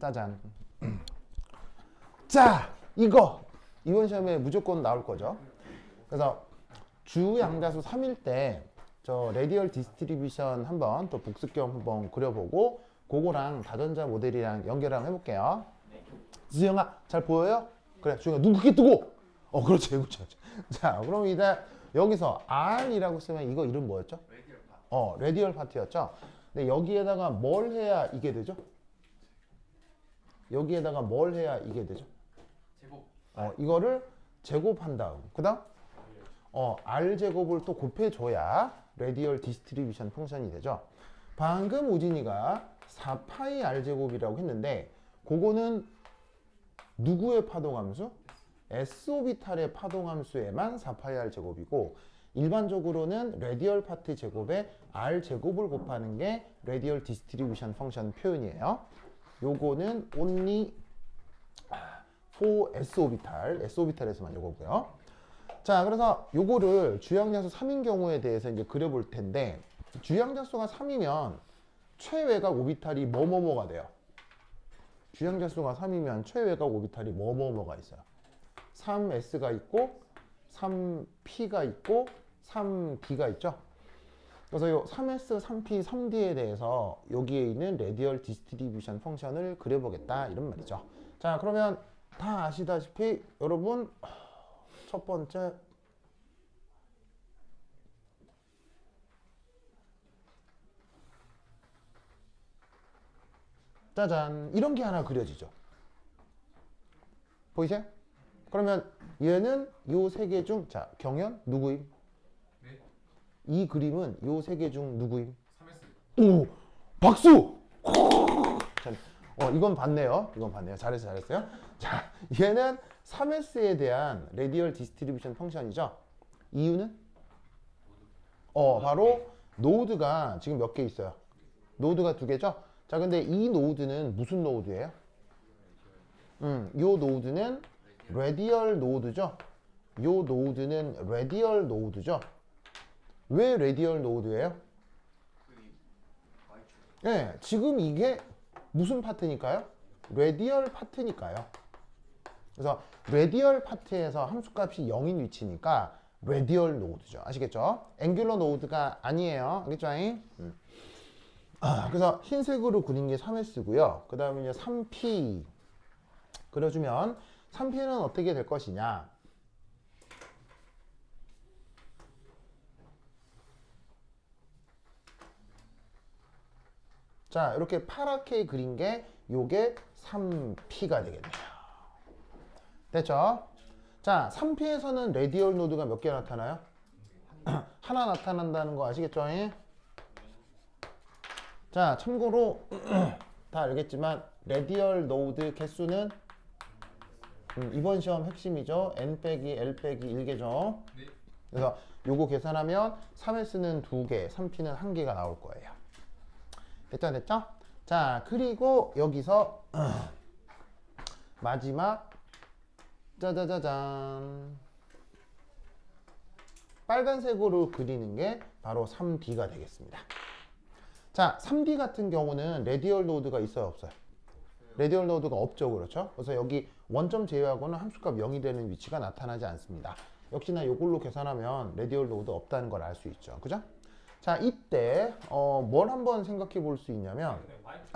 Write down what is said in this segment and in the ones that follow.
짜잔. 자, 이거 이번 시험에 무조건 나올 거죠. 그래서 주양자수 3일 때 저 레디얼 디스트리뷰션 한번 또 복습 겸 한번 그려보고 그거랑 다전자 모델이랑 연결 한번 해볼게요. 수영아 잘 보여요? 그래 수영아 눈 크게 뜨고 그렇지 그렇지. 자 그럼 이제 여기서 R이라고 쓰면 이거 이름 뭐였죠? 레디얼 파트였죠. 근데 여기에다가 뭘 해야 이게 되죠? 여기에다가 뭘 해야 이게 되죠? 제곱. 이거를 제곱한 다음 그 다음 R 제곱을 또 곱해줘야 레디얼 디스트리뷰션 펑션이 되죠. 방금 우진이가 4파이 R 제곱이라고 했는데 그거는 누구의 파동함수? S오비탈의 파동함수에만 4파이 R 제곱이고 일반적으로는 레디얼 파트 제곱에 R 제곱을 곱하는 게 레디얼 디스트리뷰션 펑션 표현이에요. 요거는 only for S오비탈에서만 요거고요. 자, 그래서 요거를 주양자수 3인 경우에 대해서 이제 그려볼 텐데 주양자수가 3이면 최외곽 오비탈이 뭐뭐뭐가 돼요. 주양자수가 3이면 최외곽 오비탈이 뭐뭐뭐가 있어요. 3S가 있고 3P가 있고 3D가 있죠. 그래서 요 3S, 3P, 3D에 대해서 여기에 있는 레디얼 디스트리뷰션 펑션을 그려보겠다 이런 말이죠. 자, 그러면 다 아시다시피 여러분 첫 번째 짜잔 이런 게 하나 그려지죠. 보이세요? 그러면 얘는 요 세 개 중 자 경연 누구임? 네. 이 그림은 요 세 개 중 누구임? 3S. 오 박수! 이건 봤네요. 이건 봤네요. 잘했어요. 자, 얘는 3S에 대한 레디얼 디스트리뷰션 펑션이죠. 이유는? 바로 노드가 지금 몇 개 있어요? 노드가 2개죠? 자, 근데 이 노드는 무슨 노드예요? 요 노드는 레디얼 노드죠? 요 노드는 레디얼 노드죠? 왜 레디얼 노드예요? 네, 지금 이게 무슨 파트니까요? 레디얼 파트니까요. 그래서 레디얼 파트에서 함수값이 0인 위치니까 레디얼 노드죠. 아시겠죠? 앵귤러 노드가 아니에요. 알겠죠? 그래서 흰색으로 그린 게 3S고요. 그 다음에 이제 3P 그려주면 3P는 어떻게 될 것이냐? 자, 이렇게 파랗게 그린 게 요게 3P가 되겠네요. 됐죠? 자, 3P에서는 레디얼 노드가 몇 개 나타나요? 하나 나타난다는 거 아시겠죠? 자, 참고로 다 알겠지만 레디얼 노드 개수는 이번 시험 핵심이죠. n 빼기 l 빼기 1개죠. 네. 그래서 요거 계산하면 3S는 2개, 3P는 1개가 나올 거예요. 됐죠? 자, 그리고 여기서 마지막 짜자자잔 빨간색으로 그리는 게 바로 3D가 되겠습니다. 자, 3D 같은 경우는 레디얼 노드가 있어요, 없어요? 레디얼 노드가 없죠, 그렇죠? 그래서 여기 원점 제외하고는 함수값 0이 되는 위치가 나타나지 않습니다. 역시나 이걸로 계산하면 레디얼 노드 없다는 걸 알 수 있죠, 그죠? 자, 이때 뭘 한번 생각해 볼 수 있냐면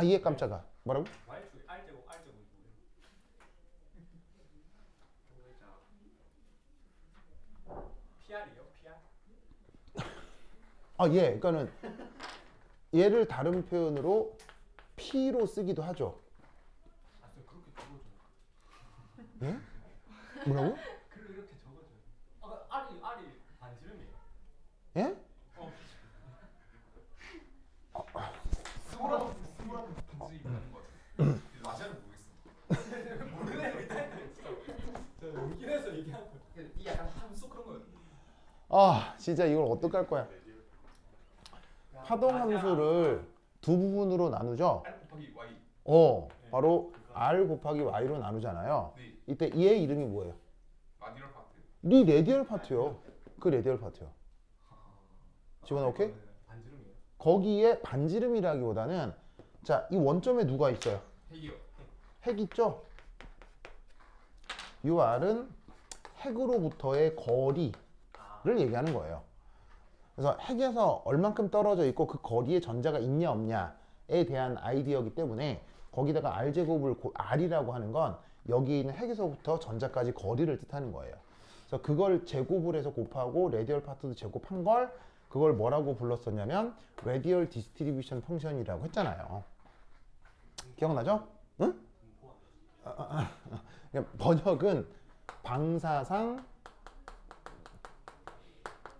얘 깜짝아 뭐라고? Y축 R제곱 R제곱이 뭐예요? PR이요? PR? 그러니까는 얘를 다른 표현으로 P로 쓰기도 하죠. 그렇게 적어줘요. 예? 뭐라고? 글로 이렇게 적어줘요. R이 반지름이에요. 예? 스몰한 반지름이 있는 것 같아요. 맞아는 모르겠어요. 모르네요. 일단 저 용기내서 얘기한 거. 이 약간 함수 그런 거요. 진짜 이걸 어떡할 거야. 파동 함수를 두 부분으로 나누죠. R 곱하기 Y. 바로 R 곱하기 Y로 나누잖아요. 네. 이때 얘 이름이 뭐예요? 라디얼 파트. 네 레디얼 파트요. 그 레디얼 파트요. 집어넣을게. 반지름이에요. 거기에 반지름이라기보다는 자, 이 원점에 누가 있어요? 핵이요. 핵 있죠? 요 R은 핵으로부터의 거리를 얘기하는 거예요. 그래서 핵에서 얼만큼 떨어져 있고 그 거리에 전자가 있냐 없냐에 대한 아이디어이기 때문에 거기다가 R제곱을 R이라고 하는 건 여기 있는 핵에서부터 전자까지 거리를 뜻하는 거예요. 그래서 그걸 제곱을 해서 곱하고 라디얼 파트도 제곱한 걸 그걸 뭐라고 불렀었냐면 라디얼 디스트리뷰션 펑션이라고 했잖아요. 기억나죠? 응? 번역은 방사상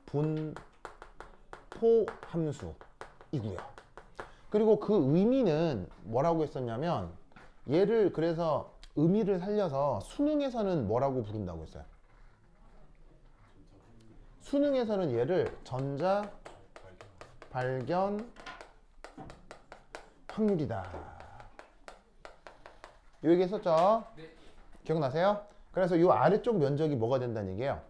분포 함수이고요. 그리고 그 의미는 뭐라고 했었냐면 얘를 그래서 의미를 살려서 수능에서는 뭐라고 부른다고 했어요? 수능에서는 얘를 전자 발견 확률이다. 요 얘기 했었죠? 네. 기억나세요? 그래서 요 아래쪽 면적이 뭐가 된다는 얘기예요?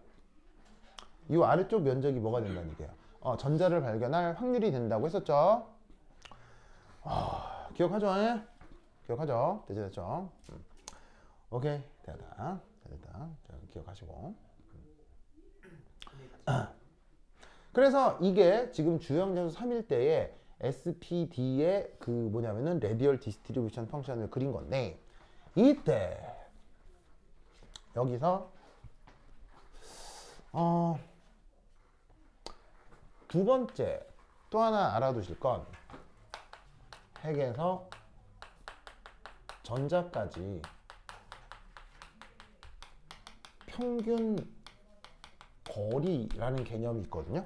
요 아래쪽 면적이 뭐가 된다는 얘기예요? 전자를 발견할 확률이 된다고 했었죠? 기억하죠? 기억하죠? 됐죠? 오케이. 됐다. 자, 기억하시고. 그래서 이게 지금 주형장수 3일 때에 SPD의 그 뭐냐면은 라디얼 디스트리뷰션 펑션을 그린 건데 이때 여기서 두 번째 또 하나 알아두실 건 핵에서 전자까지 평균 거리라는 개념이 있거든요.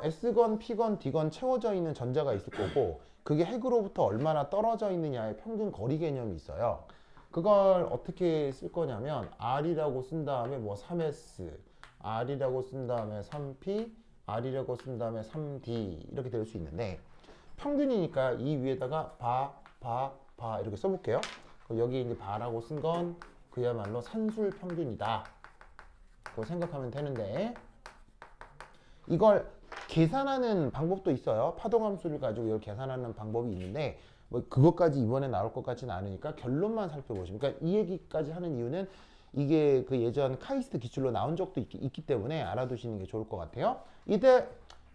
S건, P건, D건 채워져 있는 전자가 있을 거고 그게 핵으로부터 얼마나 떨어져 있느냐의 평균 거리 개념이 있어요. 그걸 어떻게 쓸 거냐면 R이라고 쓴 다음에 뭐 3S, R이라고 쓴 다음에 3P, R이라고 쓴 다음에 3D 이렇게 될 수 있는데 평균이니까 이 위에다가 바 이렇게 써볼게요. 그럼 여기 이제 바라고 쓴 건 그야말로 산술 평균이다. 그거 생각하면 되는데 이걸 계산하는 방법도 있어요. 파동함수를 가지고 이걸 계산하는 방법이 있는데 뭐 그것까지 이번에 나올 것 같지는 않으니까 결론만 살펴보시면 그러니까 이 얘기까지 하는 이유는 이게 그 예전 카이스트 기출로 나온 적도 있기 때문에 알아두시는 게 좋을 것 같아요. 이때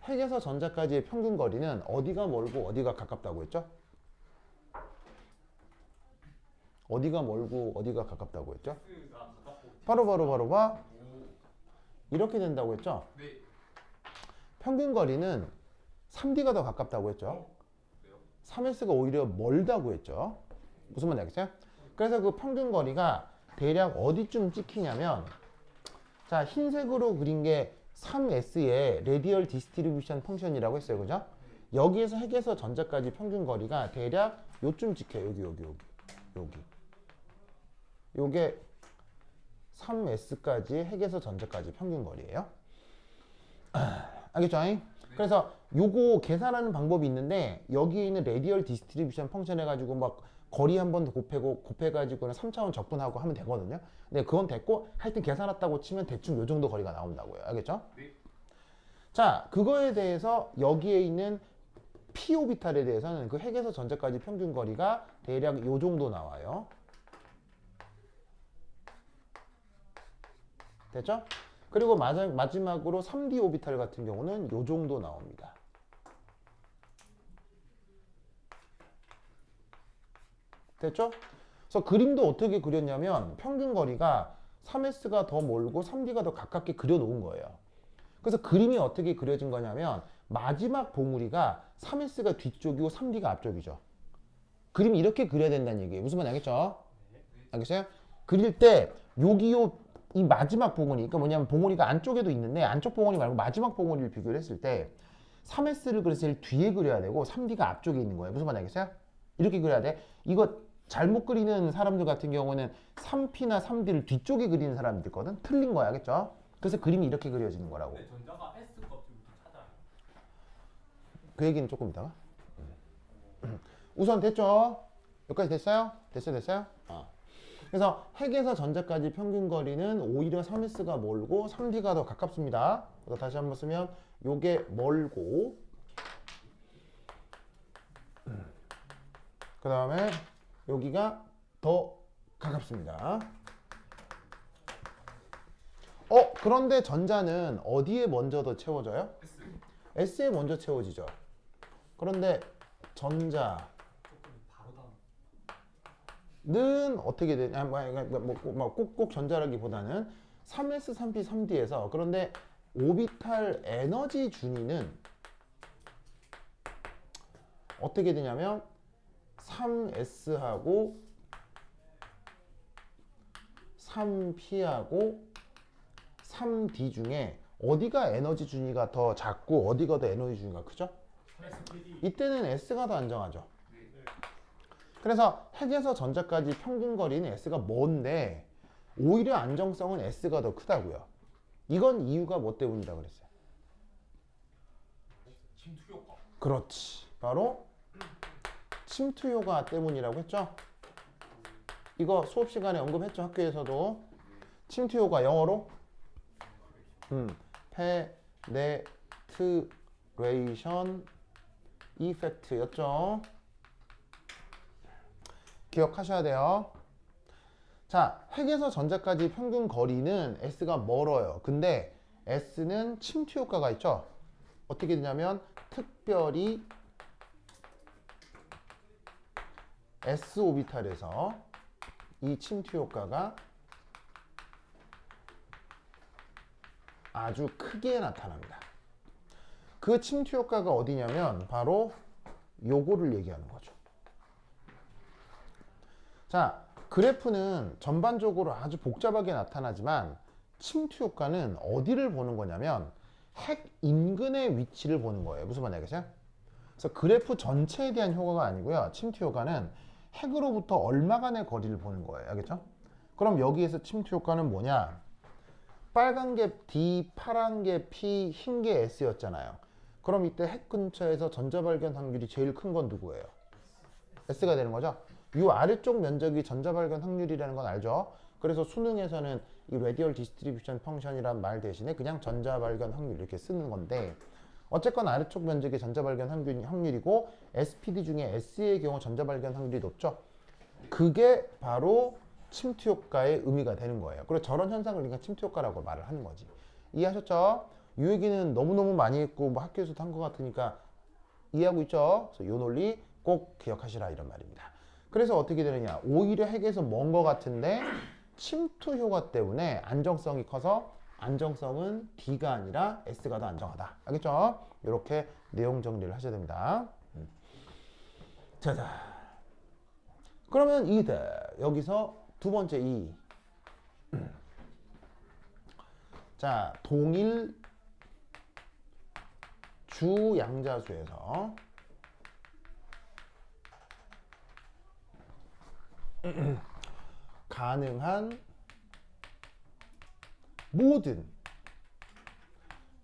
핵에서 전자까지의 평균 거리는 어디가 멀고 어디가 가깝다고 했죠? 어디가 멀고 어디가 가깝다고 했죠? 바로 봐. 이렇게 된다고 했죠? 네. 평균 거리는 3D가 더 가깝다고 했죠? 3S가 오히려 멀다고 했죠? 무슨 말인지 알겠어요? 그래서 그 평균 거리가 대략 어디쯤 찍히냐면 자 흰색으로 그린 게 3S의 라디얼 디스트리뷰션 펑션이라고 했어요. 그죠? 여기에서 핵에서 전자까지 평균 거리가 대략 요쯤 찍혀요. 여기. 요게 3S까지 핵에서 전자까지 평균 거리예요. 알겠죠? 그래서 요거 계산하는 방법이 있는데 여기에 있는 라디얼 디스트리뷰션 펑션 해가지고 막 거리 한 번 더 곱해가지고는 3차원 적분하고 하면 되거든요. 근데 그건 됐고 하여튼 계산했다고 치면 대충 요 정도 거리가 나온다고요. 알겠죠? 네. 자, 그거에 대해서 여기에 있는 p 오비탈에 대해서는 그 핵에서 전자까지 평균 거리가 대략 요 정도 나와요. 됐죠? 그리고 마지막으로 3D 오비탈 같은 경우는 요 정도 나옵니다. 됐죠? 그래서 그림도 어떻게 그렸냐면 평균 거리가 3S가 더 멀고 3D가 더 가깝게 그려놓은 거예요. 그래서 그림이 어떻게 그려진 거냐면 마지막 봉우리가 3S가 뒤쪽이고 3D가 앞쪽이죠. 그림이 이렇게 그려야 된다는 얘기예요. 무슨 말인지 알겠죠? 알겠어요? 그릴 때 이 마지막 봉우리, 그러니까 뭐냐면 봉우리가 안쪽에도 있는데 안쪽 봉우리 말고 마지막 봉우리를 비교를 했을 때 3S를 그래서 제일 뒤에 그려야 되고 3D가 앞쪽에 있는 거예요. 무슨 말인지 알겠어요? 이렇게 그려야 돼. 이거 잘못 그리는 사람들 같은 경우는 3P나 3D를 뒤쪽에 그리는 사람들 있거든. 틀린 거야. 알겠죠? 그래서 그림이 이렇게 그려지는 거라고. 근데 전자가 S 값을 이렇게 찾아요. 그 얘기는 조금 이따가. 우선 됐죠? 여기까지 됐어요? 됐어요? 그래서 핵에서 전자까지 평균 거리는 오히려 3S가 멀고 3D가 더 가깝습니다. 그래서 다시 한번 쓰면 요게 멀고 그 다음에 여기가 더 가깝습니다. 그런데 전자는 어디에 먼저 더 채워져요? S에 먼저 채워지죠. 그런데 전자는 바로 다음. 어떻게 되냐? 꼭 전자라기보다는 3S, 3P, 3D에서 그런데 오비탈 에너지 준위는 어떻게 되냐면 3S하고 3P하고 3D 중에 어디가 에너지 준위가 더 작고 어디가 더 에너지 준위가 크죠? 이때는 S가 더 안정하죠. 그래서 핵에서 전자까지 평균 거리는 S가 먼데 오히려 안정성은 S가 더 크다고요. 이건 이유가 뭐 때문이라고 그랬어요? 침투 효과. 그렇지. 바로 침투 효과 때문이라고 했죠? 이거 수업 시간에 언급했죠? 학교에서도. 침투 효과 영어로 페네트레이션 이펙트였죠. 기억하셔야 돼요. 자, 핵에서 전자까지 평균 거리는 S가 멀어요. 근데 S는 침투 효과가 있죠. 어떻게 되냐면 특별히 S 오비탈에서 이 침투 효과가 아주 크게 나타납니다. 그 침투 효과가 어디냐면 바로 요거를 얘기하는 거죠. 자, 그래프는 전반적으로 아주 복잡하게 나타나지만 침투 효과는 어디를 보는 거냐면 핵 인근의 위치를 보는 거예요. 무슨 말인지 알겠어요? 그래서 그래프 전체에 대한 효과가 아니고요. 침투 효과는 핵으로부터 얼마간의 거리를 보는 거예요. 알겠죠? 그럼 여기에서 침투 효과는 뭐냐? 빨간 게 D, 파란 게 P, 흰 게 S였잖아요. 그럼 이때 핵 근처에서 전자 발견 확률이 제일 큰 건 누구예요? S가 되는 거죠? 이 아래쪽 면적이 전자 발견 확률이라는 건 알죠? 그래서 수능에서는 이 레디얼 디스트리뷰션 펑션이란 말 대신에 그냥 전자 발견 확률 이렇게 쓰는 건데 어쨌건 아래쪽 면적이 전자 발견 확률이고 SPD 중에 S의 경우 전자 발견 확률이 높죠? 그게 바로 침투 효과의 의미가 되는 거예요. 그래서 저런 현상을 우리가 침투 효과라고 말을 하는 거지. 이해하셨죠? 이 얘기는 너무너무 많이 했고 뭐 학교에서도 한 것 같으니까 이해하고 있죠? 그래서 이 논리 꼭 기억하시라 이런 말입니다. 그래서 어떻게 되느냐? 오히려 핵에서 먼 것 같은데 침투 효과 때문에 안정성이 커서 안정성은 D가 아니라 S가 더 안정하다. 알겠죠? 이렇게 내용 정리를 하셔야 됩니다. 자자. 그러면 여기서 두 번째 자, 동일 주양자수에서 가능한 모든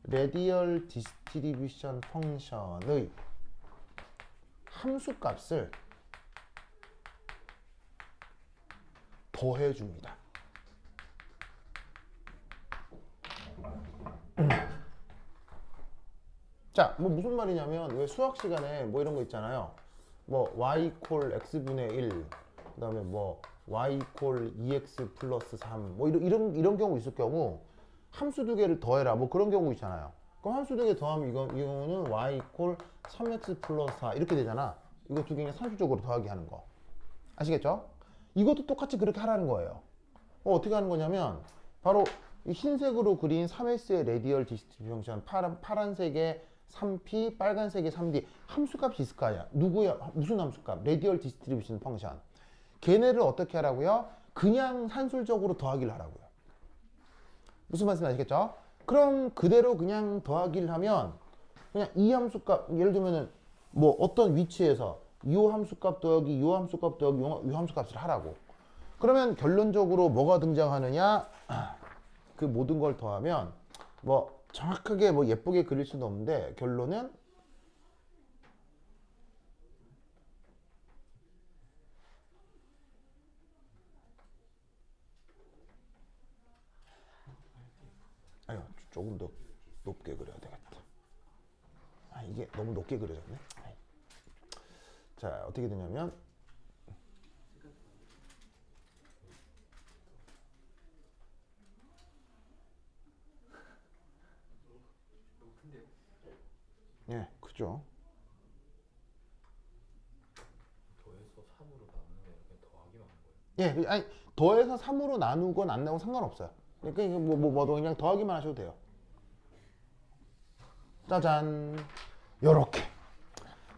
레디얼 디스트리뷰션 펑션의 함수값을 더해줍니다. 자, 뭐 무슨 말이냐면 왜 수학 시간에 뭐 이런 거 있잖아요. 뭐 y 콜 x분의 1, 그 다음에 뭐 y 콜 2x 플러스 3, 뭐 이런 경우 있을 경우 함수 두 개를 더해라, 뭐 그런 경우 있잖아요. 그럼 함수 두 개 더하면 이 경우는 y 콜 3x 플러스 4 이렇게 되잖아. 이거 두 개 그냥 산수적으로 더하기 하는 거. 아시겠죠? 이것도 똑같이 그렇게 하라는 거예요. 어떻게 하는 거냐면 바로 이 흰색으로 그린 3S의 레디얼 디스트리뷰션, 파란색의 3P, 빨간색의 3D 함수값이 있을 거 아니야. 누구야? 무슨 함수값? 레디얼 디스트리뷰션 펑션. 걔네를 어떻게 하라고요? 그냥 산술적으로 더하기를 하라고요. 무슨 말씀 아시겠죠? 그럼 그대로 그냥 더하기를 하면 그냥 이 함수값, 예를 들면은 뭐 어떤 위치에서 이 함수값 더하기, 이 함수값 더하기, 이 함수값을 하라고. 그러면 결론적으로 뭐가 등장하느냐? 그 모든 걸 더하면 뭐 정확하게 뭐 예쁘게 그릴 수는 없는데 결론은 아유, 조금 더 높게 그려야 되겠다. 아, 이게 너무 높게 그려졌네. 자, 어떻게 되냐면 예, 그죠. 더해서 3으로 나누면 이렇게 더하기만 하는 거예요? 예, 아니 더해서 3으로 나누건 안 나누건 상관없어요. 그러니까 이거 뭐도 그냥 더하기만 하셔도 돼요. 짜잔, 요렇게.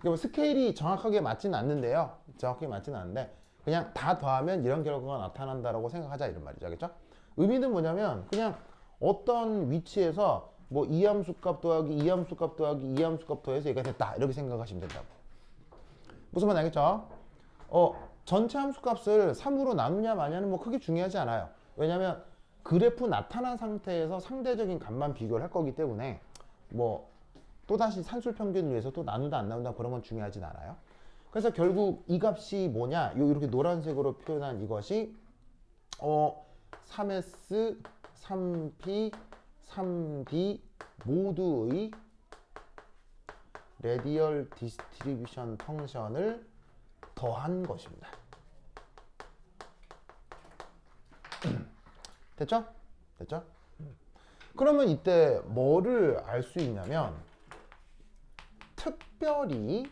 뭐 스케일이 정확하게 맞지는 않는데요. 정확하게 맞지는 않는데 그냥 다 더하면 이런 결과가 나타난다라고 생각하자 이런 말이죠. 알겠죠? 의미는 뭐냐면 그냥 어떤 위치에서 뭐 이 함수값 더하기 이 함수값 더하기 이 함수값 더해서 얘가 됐다 이렇게 생각하시면 된다고. 무슨 말 알겠죠? 전체 함수값을 3으로 나누냐 마냐는 뭐 크게 중요하지 않아요. 왜냐면 그래프 나타난 상태에서 상대적인 값만 비교를 할 거기 때문에 뭐 또다시 산술평균을 위해서 또 나눈다 안 나눈다 그런 건 중요하진 않아요. 그래서 결국 이 값이 뭐냐, 이렇게 노란색으로 표현한 이것이 3S, 3P, 3D 모두의 레디얼 디스트리뷰션 펑션을 더한 것입니다. 됐죠? 됐죠? 그러면 이때 뭐를 알 수 있냐면 특별히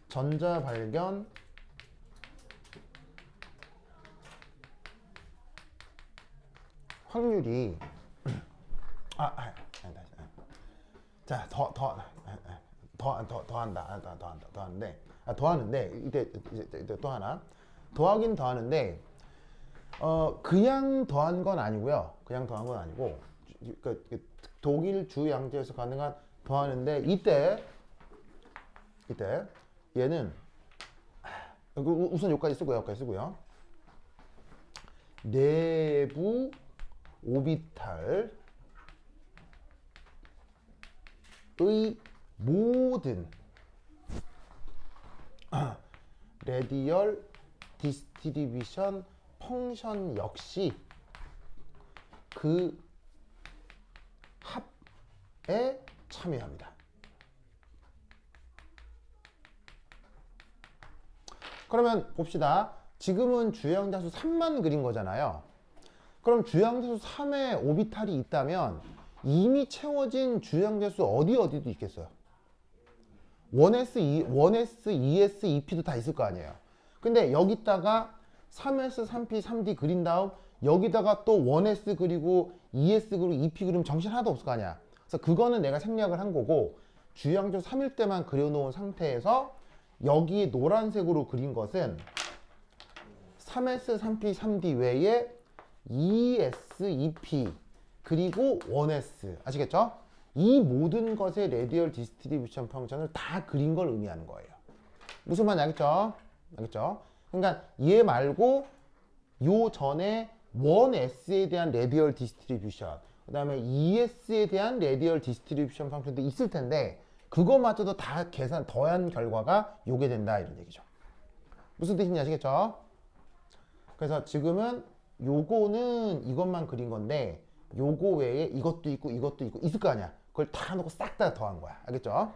전자 발견 확률이 자, 더하는데 이때 또 하나 더하긴 더하는데 그냥 더한 건 아니고요. 그냥 더한 건 아니고 독일 주 양자에서 가능한 더하는데 이때 얘는 우선 여기까지 쓰고요. 내부 오비탈의 모든 레디얼 디스트리뷰션 펑션 역시 그 합에 참여합니다. 그러면 봅시다. 지금은 주양자수 3만 그린 거잖아요. 그럼 주양자수 3에 오비탈이 있다면 이미 채워진 주양자수 어디도 있겠어요? 1S, 2S, 2P도 다 있을 거 아니에요. 근데 여기다가 3S, 3P, 3D 그린 다음 여기다가 또 1S 그리고 2S 그리고 2P 그리면 정신 하나도 없을 거 아니야. 그래서 그거는 내가 생략을 한 거고 주양자수 3일 때만 그려놓은 상태에서 여기 노란색으로 그린 것은 3S, 3P, 3D 외에 2S, 2P 그리고 1S 아시겠죠? 이 모든 것의 레디얼 디스트리뷰션 펑션을 다 그린 걸 의미하는 거예요. 무슨 말인지 알겠죠? 알겠죠? 그러니까 얘 말고 요 전에 1S에 대한 레디얼 디스트리뷰션 그 다음에 2S에 대한 레디얼 디스트리뷰션 펑션도 있을 텐데 그거마저도 다 계산 더한 결과가 요게 된다 이런 얘기죠. 무슨 뜻인지 아시겠죠? 그래서 지금은 요거는 이것만 그린 건데 요거 외에 이것도 있고 있을 거 아니야. 그걸 다 놓고 싹 다 더한 거야. 알겠죠?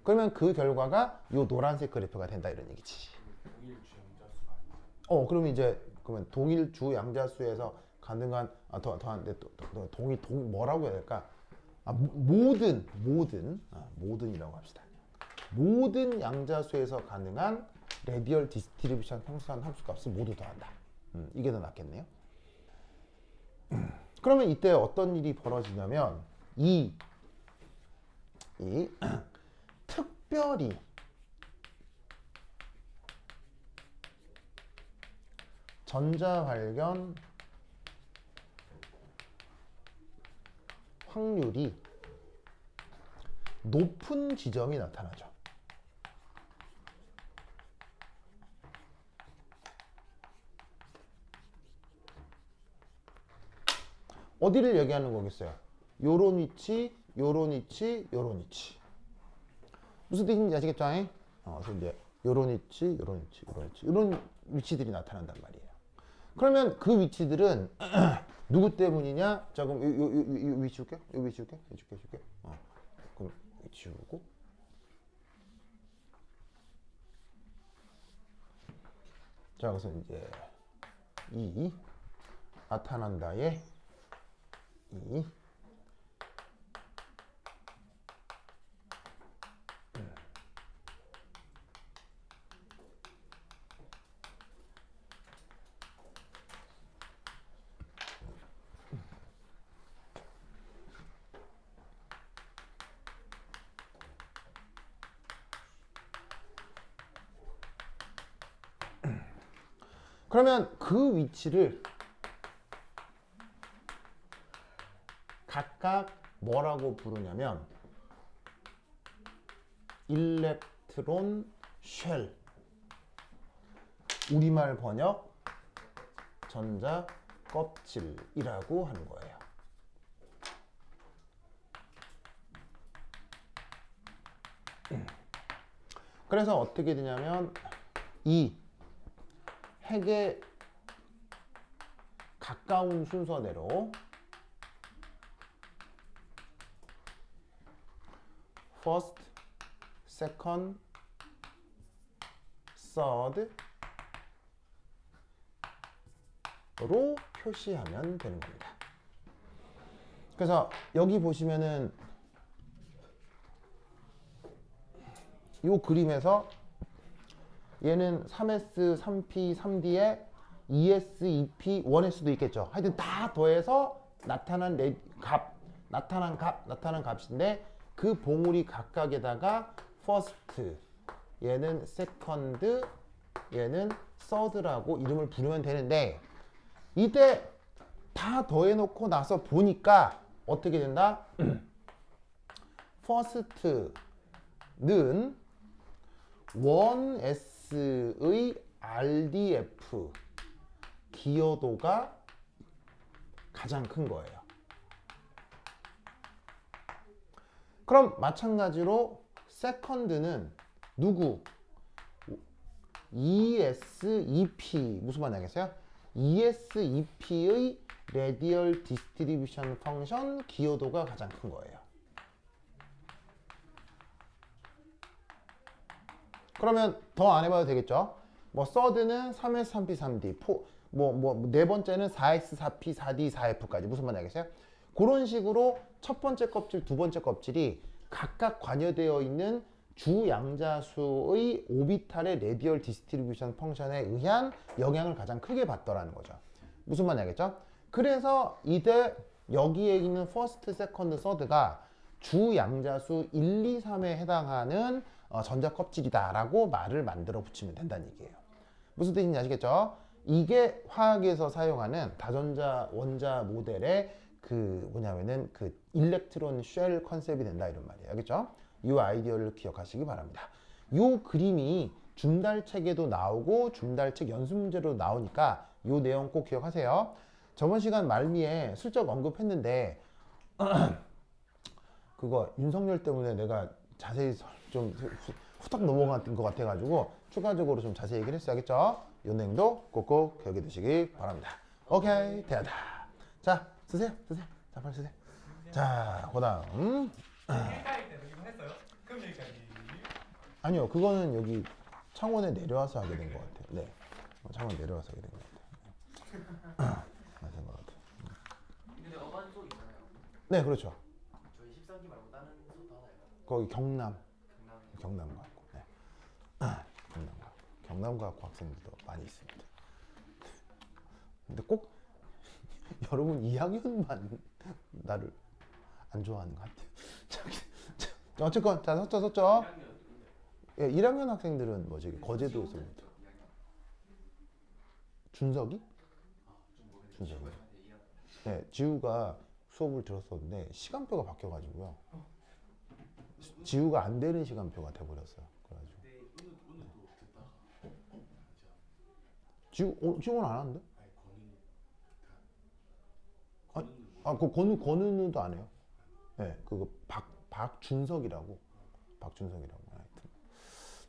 그러면 그 결과가 요 노란색 그래프가 된다 이런 얘기지. 동일 주양자수가 아니에요? 그러면 이제 그러면 동일 주 양자수에서 가능한 더한데 또 동일 뭐라고 해야 될까? 모든이라고 합시다. 모든 양자수에서 가능한 레디얼 디스트리뷰션 평수한 함수값을 모두 더한다. 이게 더 낫겠네요. 그러면 이때 어떤 일이 벌어지냐면 이 특별히 전자 발견 확률이 높은 지점이 나타나죠. 어디를 얘기하는 거겠어요? 요런 위치, 요런 위치, 요런 위치. 무슨 뜻인지 아시겠죠? 그래서 이제 요런 위치, 요런 위치, 요런 위치, 이런 위치들이 나타난단 말이에요. 그러면 그 위치들은 누구 때문이냐? 자, 그럼 요 위치 줄게. 요 위치 줄게. 해줄게. 그럼 지우고. 자, 그래서 이제 이 나타난다의 이 그러면 그 위치를 각각 뭐라고 부르냐면 일렉트론 쉘, 우리말 번역 전자 껍질이라고 하는 거예요. 그래서 어떻게 되냐면 이 핵에 가까운 순서대로 first, second, third 로 표시하면 되는 겁니다. 그래서 여기 보시면은 이 그림에서 얘는 3S, 3P, 3D에 2S, 2P, 1S도 있겠죠. 하여튼 다 더해서 나타난 값인데 그 봉우리 각각에다가 first, 얘는 second, 얘는 third라고 이름을 부르면 되는데 이때 다 더해놓고 나서 보니까 어떻게 된다? first는 1S의 RDF 기여도가 가장 큰 거예요. 그럼 마찬가지로 second는 누구? ES, EP 무슨 말인지 알겠어요? ES, EP의 레디얼 디스트리뷰션 펑션 기여도가 가장 큰 거예요. 그러면 더 안 해봐도 되겠죠? 뭐 서드는 3S, 3P, 3D, 네 번째는 4S, 4P, 4D, 4F까지 무슨 말인지 알겠어요? 그런 식으로 첫 번째 껍질, 두 번째 껍질이 각각 관여되어 있는 주 양자수의 오비탈의 레디얼 디스트리뷰션 펑션에 의한 영향을 가장 크게 받더라는 거죠. 무슨 말인지 알겠죠? 그래서 이때 여기에 있는 first, second, third가 주 양자수 1, 2, 3에 해당하는 전자 껍질이다라고 말을 만들어 붙이면 된다는 얘기예요. 무슨 뜻인지 아시겠죠? 이게 화학에서 사용하는 다전자 원자 모델의 그 뭐냐면은 그 일렉트론 쉘 컨셉이 된다 이런 말이에요. 알겠죠? 이 아이디어를 기억하시기 바랍니다. 이 그림이 줌달책에도 나오고 줌달책 연습 문제로 나오니까 이 내용 꼭 기억하세요. 저번 시간 말미에 슬쩍 언급했는데 그거 윤석열 때문에 내가 자세히 좀 후딱 넘어간 것 같아가지고 추가적으로 좀 자세히 얘기를 했어요. 알겠죠? 이 내용도 꼭꼭 기억해 두시기 바랍니다. 오케이, 대하다. 자, 쓰세요. 자, 빨리 쓰세요. 자, 그 다음. 1가일 때도 이거 했어요? 그럼 여기까지. 아니요, 그거는 여기 창원에 내려와서 하게 된 것 같아요. 네. 창원 내려와서 하게 된 것 같아요. 맞은 것 같아요. 근데 어반 속 있잖아요. 네, 그렇죠. 저희 13기 말고 다른 속도 하나요? 거기 경남 경남. 가고, 네. 경남과학고 학생들도 많이 있습니다. 근데 꼭 여러분 2학년만 나를 안 좋아하는 것 같아요. 어쨌건 자 썼죠. 예, 1학년 학생들은 뭐 저기 거제도에서 옵니다. 준석이? 준석이. 네, 지우가 수업을 들었었는데 시간표가 바뀌어가지고요. 지우가 안 되는 시간표가 돼버렸어요. 그래가지고. 지우는 안 하는데? 그 권은우도 안 해요. 네, 그거 박준석이라고 하여튼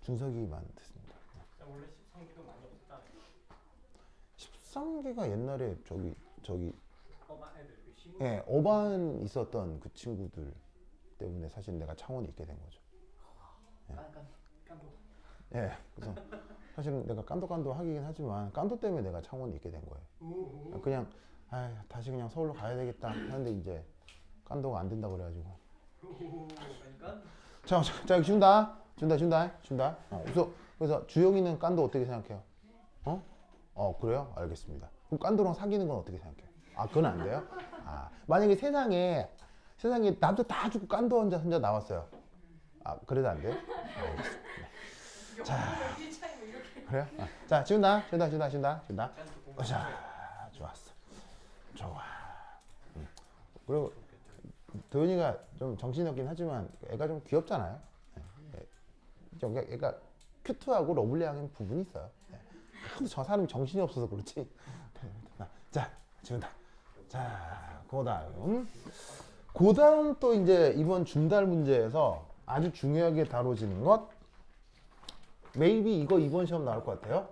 준석이만 듣습니다. 원래 13기도 많이 없었잖아요. 13기가 옛날에 저기 어반 애들 시골. 예, 어반 있었던 그 친구들 때문에 사실 내가 창원에 있게 된 거죠. 깐도. 예, 그래서 사실 내가 깐도 하긴 하지만 깐도 때문에 내가 창원에 있게 된 거예요. 그냥 다시 그냥 서울로 가야 되겠다 하는데 이제 깐도가 안 된다 그래가지고. 그러니까 자, 여기 준다. 그래서 주영이는 깐도 어떻게 생각해요? 그래요? 알겠습니다. 그럼 깐도랑 사귀는 건 어떻게 생각해요? 그건 안 돼요? 만약에 세상에 남자 다 죽고 깐도 혼자 나왔어요. 그래도 안 돼요? 알겠습니다. 자, 그래요? 자, 지운다. 자, 좋았어. 좋아. 그리고 도윤이가 좀 정신이 없긴 하지만 애가 좀 귀엽잖아요. 좀 애가 큐트하고 러블리한 부분이 있어요. 근데 저 사람이 정신이 없어서 그렇지. 자, 지운다. 자, 그다음 또 이제 이번 중달 문제에서 아주 중요하게 다뤄지는 것, maybe 이거 이번 시험 나올 것 같아요.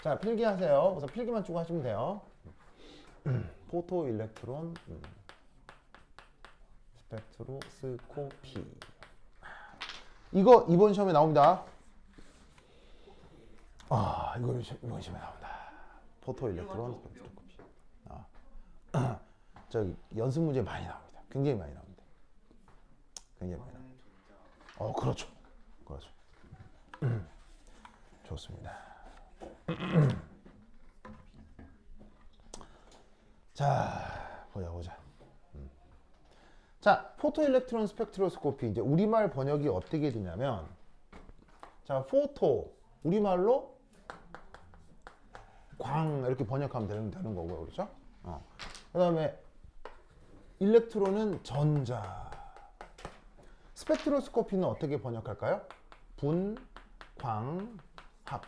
자, 필기하세요. 우선 필기만 쭉 하시면 돼요. 포토 일렉트론 스펙트로스코피. 이거 이번 시험에 나옵니다. 이거 이번 시험에 나온다. 포토 일렉트론 스펙트로스코피. 저기 연습 문제 많이 나옵니다. 굉장히 많이 나옵니다. 그렇죠. 좋습니다. 자, 보자. 자, 포토 일렉트론 스펙트로스코피, 이제 우리말 번역이 어떻게 되냐면, 자, 포토 우리말로 광 이렇게 번역하면 되는 거고요, 그렇죠? 그다음에 일렉트론은 전자. 스펙트로스코피는 어떻게 번역할까요? 분, 광, 합.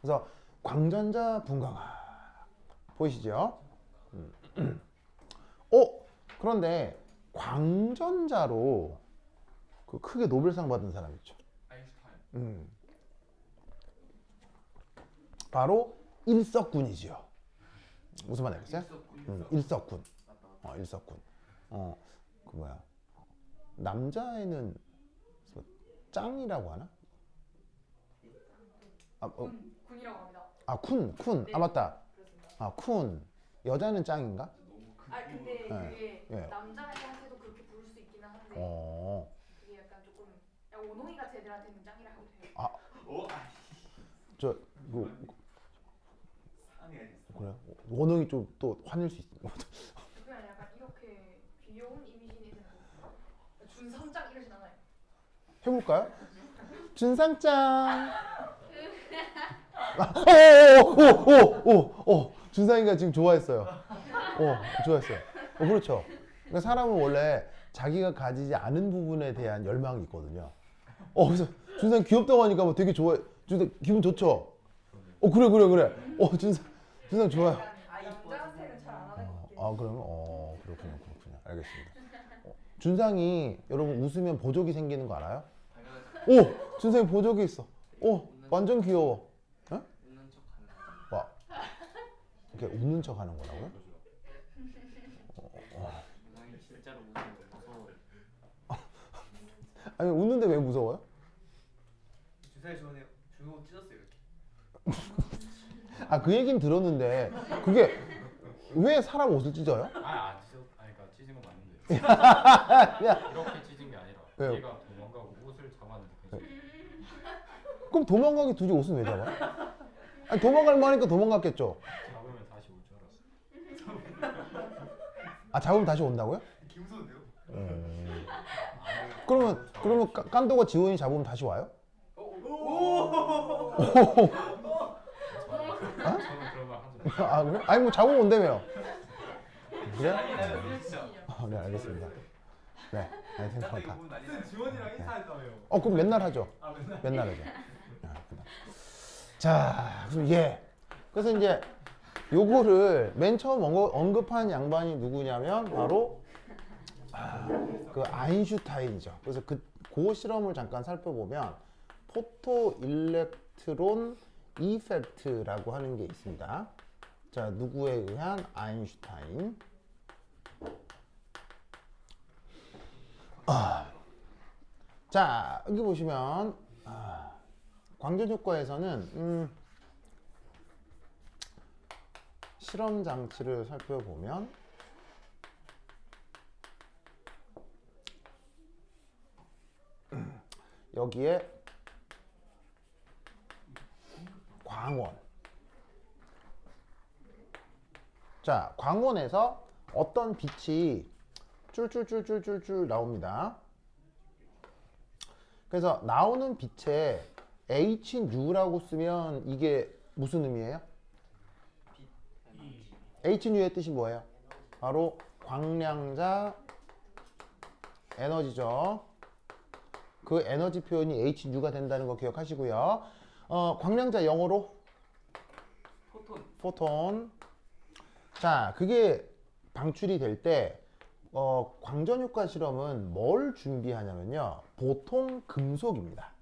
그래서 광전자, 분광합. 보이시죠? 그런데 광전자로 그 크게 노벨상 받은 사람 있죠. 아인슈타인. 바로 일석군이지요. 무슨 말 알겠어요? 일석군. 일석군. 그 뭐야? 남자애는 짱이라고 하나? 군이라고 합니다. 쿤. 네. 맞다. 그렇습니다. 쿤. 여자는 짱인가? 근데 네. 그게 예. 남자애한테도 그렇게 부를 수 있기는 한데 그게 약간 조금 원홍이 같은 애들한테는 짱이라고 해요. 그래. 원흥이 좀 또 화낼 수 있어. 그냥 약간 이렇게 귀여운 이미지는 있는 준성짱 이러진 않아요. 해볼까요? 준상짱. 준상이가 지금 좋아했어요. 좋아했어요. 그렇죠. 그러니까 사람은 원래 자기가 가지지 않은 부분에 대한 열망이 있거든요. 그래서 준상 귀엽다고 하니까 뭐 되게 좋아해. 준상 기분 좋죠? 그래. 준상 좋아요. 남자한테는 잘 안 하는 것 같긴 해요. 그러면 그렇군요. 알겠습니다. 준상이 여러분 웃으면 보조기 생기는 거 알아요? 준상이 보조기 있어. 완전 귀여워. 웃는 척하는 거. 이렇게 웃는 척 하는 거라고요? 세상이 진짜로 웃는 거 무서워요. 아니 웃는데 왜 무서워요? 주사위 전에 주고 찢었어요 이렇게. 그 얘기는 들었는데 그게 왜 사람 옷을 찢어요? 그러니까 찢은 건 맞는데. 야, 이렇게 찢은 게 아니라 왜요? 얘가 도망가고 옷을 잡았는데 괜찮아. 그럼 도망가기 두지 옷은 왜 잡아? 아니 도망갈 만하니까 도망갔겠죠. 잡으면 다시 올 줄 알았어. 잡으면 다시 온다고요? 김무서운데요? 그러면 깐도가 지원이 잡으면 다시 와요? 저는 그런 말 한 적 없어요. 그래? 아니 뭐 잡으면 온다며요. 그래? 진짜. 네, 알겠습니다. 네, 하여튼 그렇다. 지원이랑 인사했다며요. 그럼 맨날 하죠. 맨날 하죠. 자, 그래서 이제 요거를 맨 처음 언급한 양반이 누구냐면 바로 그 아인슈타인이죠. 그래서 그 실험을 잠깐 살펴보면 포토 일렉트론 이펙트라고 하는 게 있습니다. 자, 누구에 의한? 아인슈타인. 자, 여기 보시면 광전 효과에서는 실험 장치를 살펴보면 여기에 광원. 자, 광원에서 어떤 빛이 줄줄줄줄줄줄 나옵니다. 그래서 나오는 빛에 HNU라고 쓰면 이게 무슨 의미예요? HNU의 뜻이 뭐예요? 바로 광량자 에너지죠. 그 에너지 표현이 HNU가 된다는 거 기억하시고요. 광량자 영어로 포톤. 자, 그게 방출이 될 때 광전효과 실험은 뭘 준비하냐면요. 보통 금속입니다.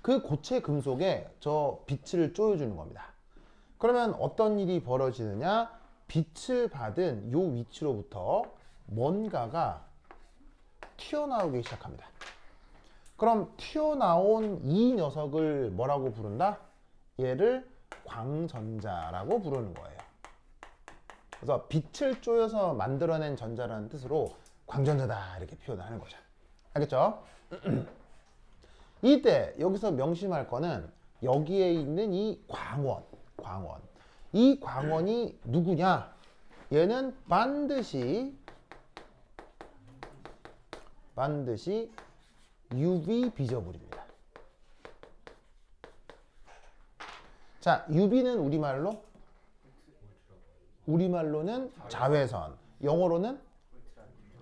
그 고체 금속에 저 빛을 쪼여주는 겁니다. 그러면 어떤 일이 벌어지느냐? 빛을 받은 요 위치로부터 뭔가가 튀어나오기 시작합니다. 그럼 튀어나온 이 녀석을 뭐라고 부른다? 얘를 광전자라고 부르는 거예요. 그래서 빛을 쪼여서 만들어낸 전자라는 뜻으로 광전자다 이렇게 표현하는 거죠. 알겠죠? 이때 여기서 명심할 거는 여기에 있는 이 광원. 이 광원이 누구냐? 얘는 반드시 UV 비저블입니다. 자, UV는 우리말로는 자외선, 영어로는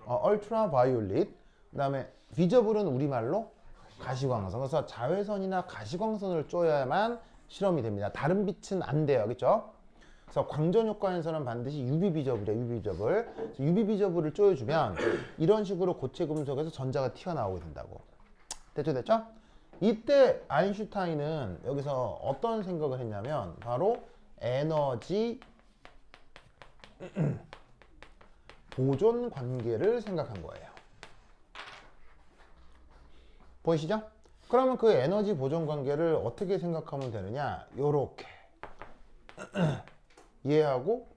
ultra violet. 그다음에 비저블은 우리말로 가시광선. 그래서 자외선이나 가시광선을 쪼여야만 실험이 됩니다. 다른 빛은 안 돼요. 그렇죠? 그래서 광전 효과에서는 반드시 UV 비저블이에요. UV 비저블. UV 비저블을 쪼여주면 이런 식으로 고체 금속에서 전자가 튀어나오게 된다고. 됐죠? 이때 아인슈타인은 여기서 어떤 생각을 했냐면 바로 에너지 보존 관계를 생각한 거예요. 보이시죠? 그러면 그 에너지 보존 관계를 어떻게 생각하면 되느냐? 요렇게 이해하고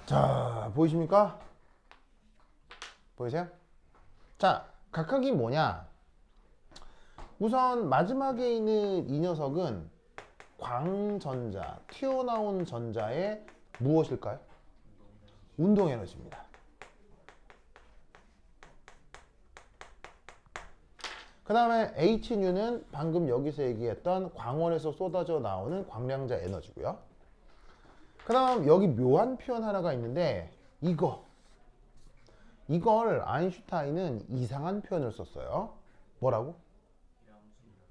자, 보이십니까? 보이세요? 자, 각각이 뭐냐? 우선 마지막에 있는 이 녀석은 광전자, 튀어나온 전자의 무엇일까요? 운동 에너지입니다. 그 다음에 HNU는 방금 여기서 얘기했던 광원에서 쏟아져 나오는 광량자 에너지고요. 그 다음 여기 묘한 표현 하나가 있는데 이걸 아인슈타인은 이상한 표현을 썼어요. 뭐라고?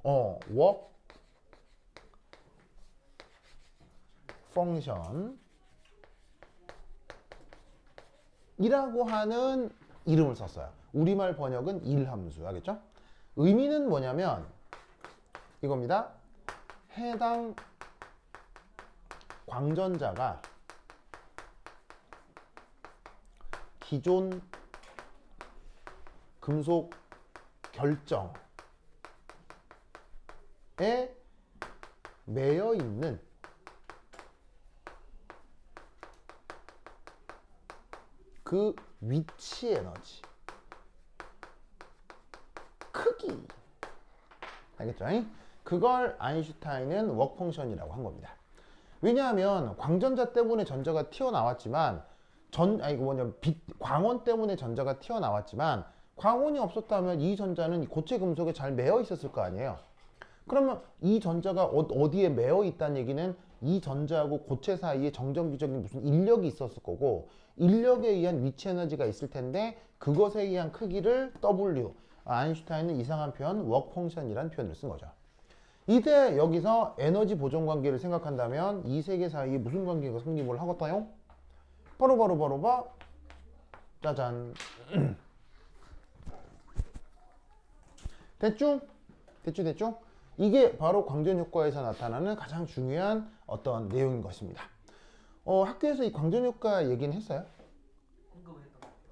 work function 이라고 하는 이름을 썼어요. 우리말 번역은 일함수. 알겠죠? 의미는 뭐냐면 이겁니다. 해당 광전자가 기존 금속 결정에 매여 있는 그 위치 에너지 크기, 알겠죠? 그걸 아인슈타인은 워크 펑션이라고 한 겁니다. 왜냐하면 광전자 때문에 전자가 튀어나왔지만 광원 때문에 전자가 튀어나왔지만 광원이 없었다면 이 전자는 고체 금속에 잘 매여 있었을 거 아니에요. 그러면 이 전자가 어디에 매여 있다는 얘기는 이 전자하고 고체 사이에 정전기적인 무슨 인력이 있었을 거고, 인력에 의한 위치 에너지가 있을 텐데 그것에 의한 크기를 W, 아인슈타인은 이상한 표현 워크 펑션이라는 표현을 쓴 거죠. 이때 여기서 에너지 보존 관계를 생각한다면 이 세 개 사이에 무슨 관계가 성립을 하겠다요? 바로 짜잔. 대충? 이게 바로 광전 효과에서 나타나는 가장 중요한 어떤 내용인 것입니다. 학교에서 이 광전 효과 얘기는 했어요?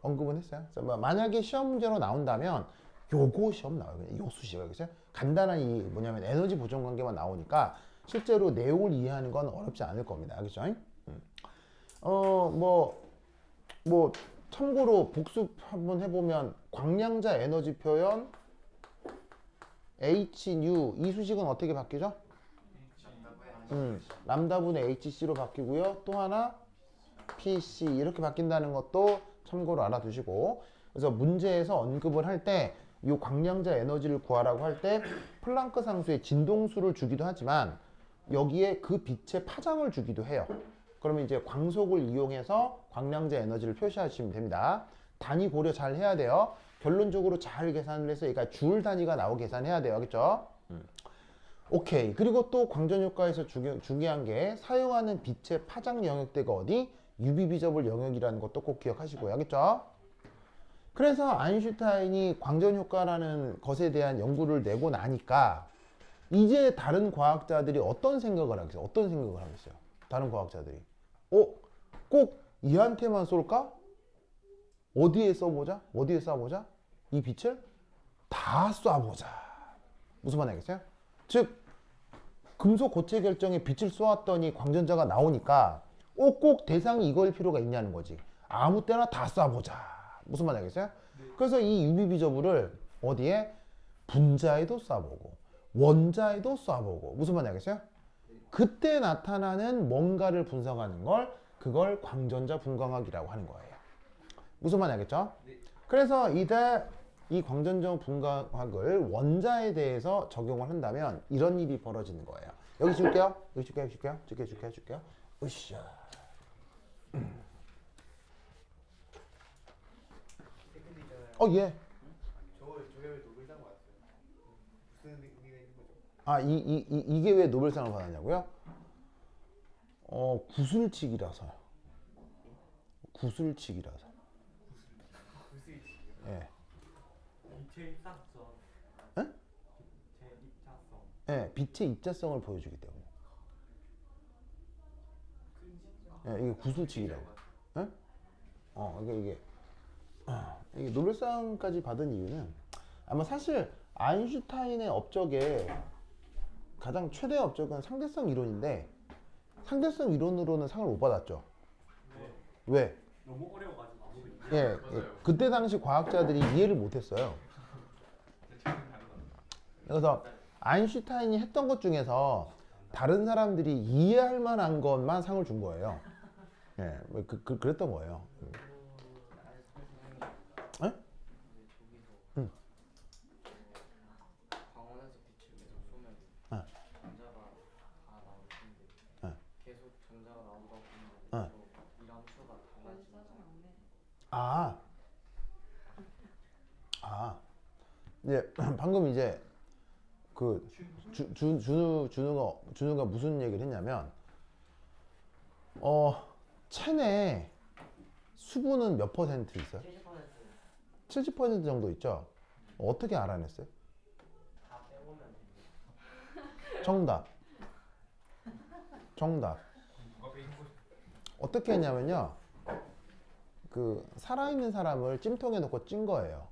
언급은 했어요. 그래서 만약에 시험 문제로 나온다면 요거 시험 나와요. 요 수식을. 알겠어요? 간단한 이 뭐냐면 에너지 보존 관계만 나오니까 실제로 내용을 이해하는 건 어렵지 않을 겁니다. 알겠죠? 참고로 복습 한번 해보면 광량자 에너지 표현 Hν 이 수식은 어떻게 바뀌죠? 람다분의 HC로 바뀌고요. 또 하나 PC 이렇게 바뀐다는 것도 참고로 알아두시고, 그래서 문제에서 언급을 할 때 이 광량자 에너지를 구하라고 할 때 플랑크 상수의 진동수를 주기도 하지만 여기에 그 빛의 파장을 주기도 해요. 그러면 이제 광속을 이용해서 광량자 에너지를 표시하시면 됩니다. 단위 고려 잘 해야 돼요. 결론적으로 잘 계산을 해서 그러니까 줄 단위가 나오게 계산해야 돼요. 알겠죠? 오케이. 그리고 또 광전 효과에서 중요한 게 사용하는 빛의 파장 영역대가 어디? UV 비저블 영역이라는 것도 꼭 기억하시고요. 알겠죠? 그래서 아인슈타인이 광전 효과라는 것에 대한 연구를 내고 나니까 이제 다른 과학자들이 어떤 생각을 하겠어요? 어떤 생각을 하겠어요? 다른 과학자들이 꼭 얘한테만 쏠까? 어디에 써보자? 어디에 쏴보자? 이 빛을 다 쏴보자. 무슨 말 알겠어요? 즉 금속 고체 결정에 빛을 쏘았더니 광전자가 나오니까 꼭 대상이 이거일 필요가 있냐는 거지. 아무 때나 다 쏴보자. 무슨 말 알겠어요? 그래서 이 UV 비저블을 어디에? 분자에도 쏴보고 원자에도 쏴보고. 무슨 말 알겠어요? 그때 나타나는 뭔가를 분석하는 걸 그걸 광전자 분광학이라고 하는 거예요. 무슨 말 알겠죠? 그래서 이제 이 광전자 분광학을 원자에 대해서 적용을 한다면 이런 일이 벌어지는 거예요. 여기 줄게요. 여기 줄게요. 으쌰. 예. 저게 왜 노벨상 받았어요? 무슨 의미가 있는 거죠? 아, 이게 왜 노벨상을 받았냐고요? 구슬치기라서요. 구슬치기라서. 예. 빛의 입자성. 에? 빛의 입자성. 예, 빛의 입자성을 보여주기 때문에. 예, 이게 구슬치기라고. 예? 이게 노벨상까지 받은 이유는 아마 사실 아인슈타인의 업적에 가장 최대 업적은 상대성 이론인데 상대성 이론으로는 상을 못 받았죠. 네. 왜? 너무 어려워가지고 아무도 예, 그때 당시 과학자들이 이해를 못했어요. 그래서 아인슈타인이 했던 것 중에서 다른 사람들이 이해할 만한 것만 상을 준 거예요. 예, 그랬던 거예요. 예? 광원에서 빛을 계속 쏘면 네. 전자가 다 나올 텐데 네. 계속 전자가 나오다 네. 보면 이 함수가 달라진다. 이제 방금 이제 그 준우가 무슨 얘기를 했냐면 체내 수분은 몇 퍼센트 있어요? 70% 70% 정도 있죠? 어떻게 알아냈어요? 다 빼보면 됩니다. 정답. 어떻게 했냐면요. 그 살아있는 사람을 찜통에 넣고 찐 거예요.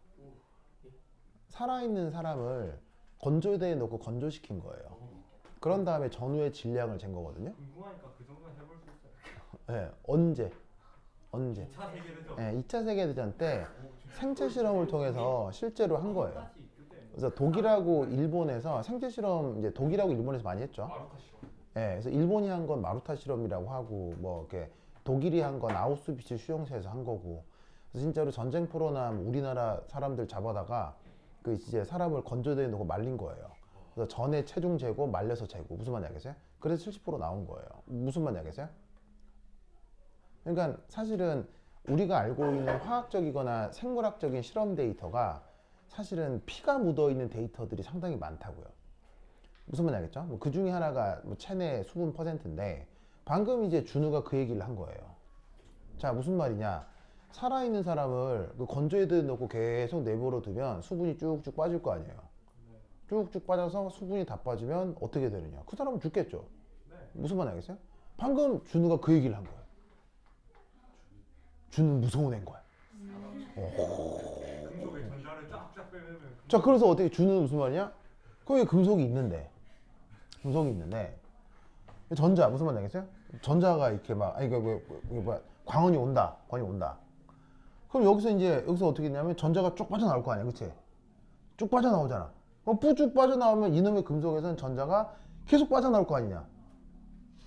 살아있는 사람을 건조대에 넣고 건조시킨 거예요. 그런 다음에 전후의 질량을 잰 거거든요. 궁금하니까 그 정도는 해볼 수 있어요. 네, 언제? 2차 세계대전. 네, 2차 세계대전 때 생체 실험을 통해서 실제로 한 거예요. 그래서 독일하고 일본에서 생체 실험 이제 독일하고 일본에서 많이 했죠. 마루타 실험. 네, 그래서 일본이 한 건 마루타 실험이라고 하고 뭐 이렇게 독일이 한 건 아우슈비츠 수용소에서 한 거고. 그래서 진짜로 전쟁 포로남 우리나라 사람들 잡아다가 그 이제 사람을 건조대에 넣고 말린 거예요. 그래서 전에 체중 재고 말려서 재고. 무슨 말인지 알겠어요? 그래서 70% 나온 거예요. 무슨 말인지 알겠어요? 그러니까 사실은 우리가 알고 있는 화학적이거나 생물학적인 실험 데이터가 사실은 피가 묻어 있는 데이터들이 상당히 많다고요. 무슨 말인지 알겠죠? 뭐 그 중에 하나가 뭐 체내 수분 퍼센트인데 방금 이제 준우가 그 얘기를 한 거예요. 자, 무슨 말이냐? 살아있는 사람을 그 건조해에 넣고 계속 내버려 두면 수분이 쭉쭉 빠질 거 아니에요. 쭉쭉 빠져서 수분이 다 빠지면 어떻게 되느냐? 그 사람은 죽겠죠. 무슨 말인지 알겠어요? 방금 준우가 그 얘기를 한 거예요. 준우 무서운 애인 거야. 금속의 전자를 쫙쫙 빼면. 자, 그래서 어떻게 준우는 무슨 말이냐? 거기 금속이 있는데 전자 무슨 말인지 알겠어요? 전자가 이렇게 막 아니 그 뭐야 광원이 온다. 그럼 여기서 어떻게 되냐면 전자가 쭉 빠져나올 거 아니야, 그치? 쭉 빠져나오잖아. 그럼 쭉 빠져나오면 이놈의 금속에서는 전자가 계속 빠져나올 거 아니냐?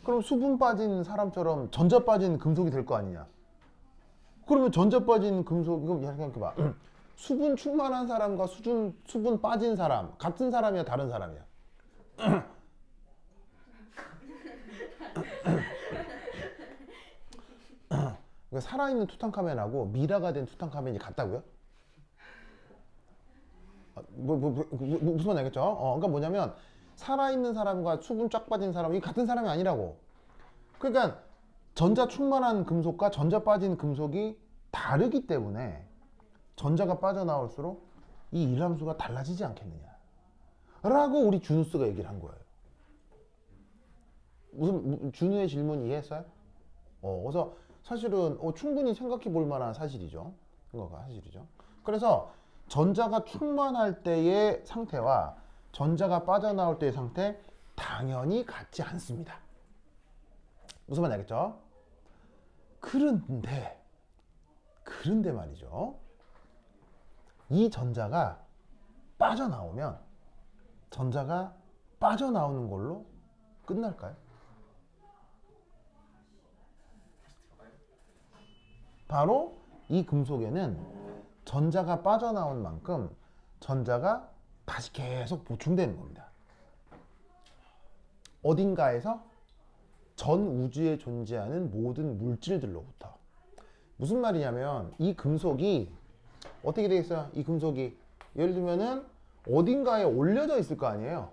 그럼 수분 빠진 사람처럼 전자 빠진 금속이 될 거 아니냐? 그러면 전자 빠진 금속, 이거 생각해봐. 수분 충만한 사람과 수분 빠진 사람, 같은 사람이야, 다른 사람이야? 살아있는 투탕카멘하고 미라가 된 투탕카멘이 같다고요? 무슨 말 알겠죠? 그러니까 뭐냐면 살아있는 사람과 수분 쫙 빠진 사람, 이 같은 사람이 아니라고. 그러니까 전자 충만한 금속과 전자 빠진 금속이 다르기 때문에 전자가 빠져나올수록 이 일함수가 달라지지 않겠느냐 라고 우리 준우스가 얘기를 한 거예요. 무슨 준우의 질문 이해했어요? 그래서 사실은 충분히 생각해 볼 만한 사실이죠. 그거가 사실이죠. 그래서 전자가 충만할 때의 상태와 전자가 빠져나올 때의 상태 당연히 같지 않습니다. 무슨 말인지 알겠죠? 그런데 말이죠. 이 전자가 빠져나오면 전자가 빠져나오는 걸로 끝날까요? 바로 이 금속에는 전자가 빠져나온 만큼 전자가 다시 계속 보충되는 겁니다. 어딘가에서 전 우주에 존재하는 모든 물질들로부터. 무슨 말이냐면 이 금속이 어떻게 되겠어요? 이 금속이 예를 들면은 어딘가에 올려져 있을 거 아니에요.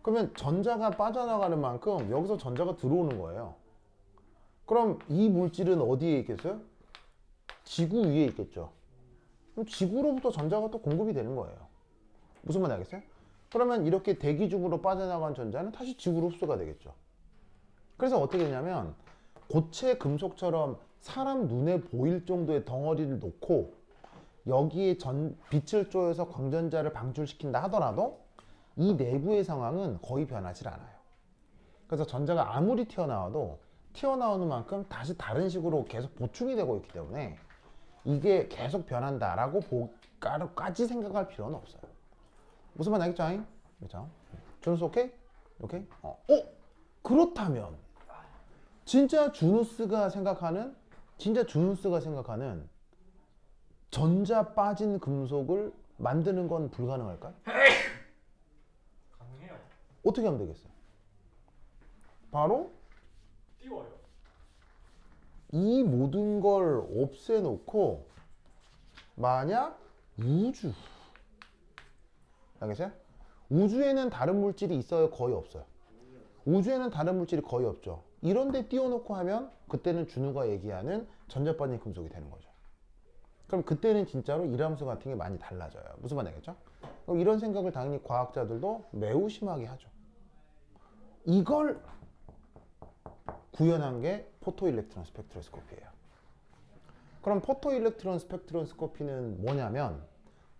그러면 전자가 빠져나가는 만큼 여기서 전자가 들어오는 거예요. 그럼 이 물질은 어디에 있겠어요? 지구 위에 있겠죠. 그럼 지구로부터 전자가 또 공급이 되는 거예요. 무슨 말인지 알겠어요? 그러면 이렇게 대기중으로 빠져나간 전자는 다시 지구로 흡수가 되겠죠. 그래서 어떻게 되냐면 고체 금속처럼 사람 눈에 보일 정도의 덩어리를 놓고 여기에 빛을 쪼여서 광전자를 방출시킨다 하더라도 이 내부의 상황은 거의 변하지 않아요. 그래서 전자가 아무리 튀어나와도 튀어나오는 만큼 다시 다른 식으로 계속 보충이 되고 있기 때문에 이게 계속 변한다라고 까지 생각할 필요는 없어요. 무슨 말 알겠죠? 그렇죠? 준우스 오케이? 오케이? 그렇다면 진짜 준우스가 생각하는 전자 빠진 금속을 만드는 건 불가능할까요? 가능해요. 어떻게 하면 되겠어요? 바로 띄워요. 이 모든 걸 없애놓고 만약 알겠어요? 우주에는 다른 물질이 있어요? 거의 없어요? 우주에는 다른 물질이 거의 없죠. 이런 데 띄워놓고 하면 그때는 준우가 얘기하는 전자 빠진 금속이 되는 거죠. 그럼 그때는 진짜로 일함수 같은 게 많이 달라져요. 무슨 말 알겠죠? 그럼 이런 생각을 당연히 과학자들도 매우 심하게 하죠. 이걸 구현한 게 포토일렉트론 스펙트로스코피예요. 그럼 포토일렉트론 스펙트로스코피는 뭐냐면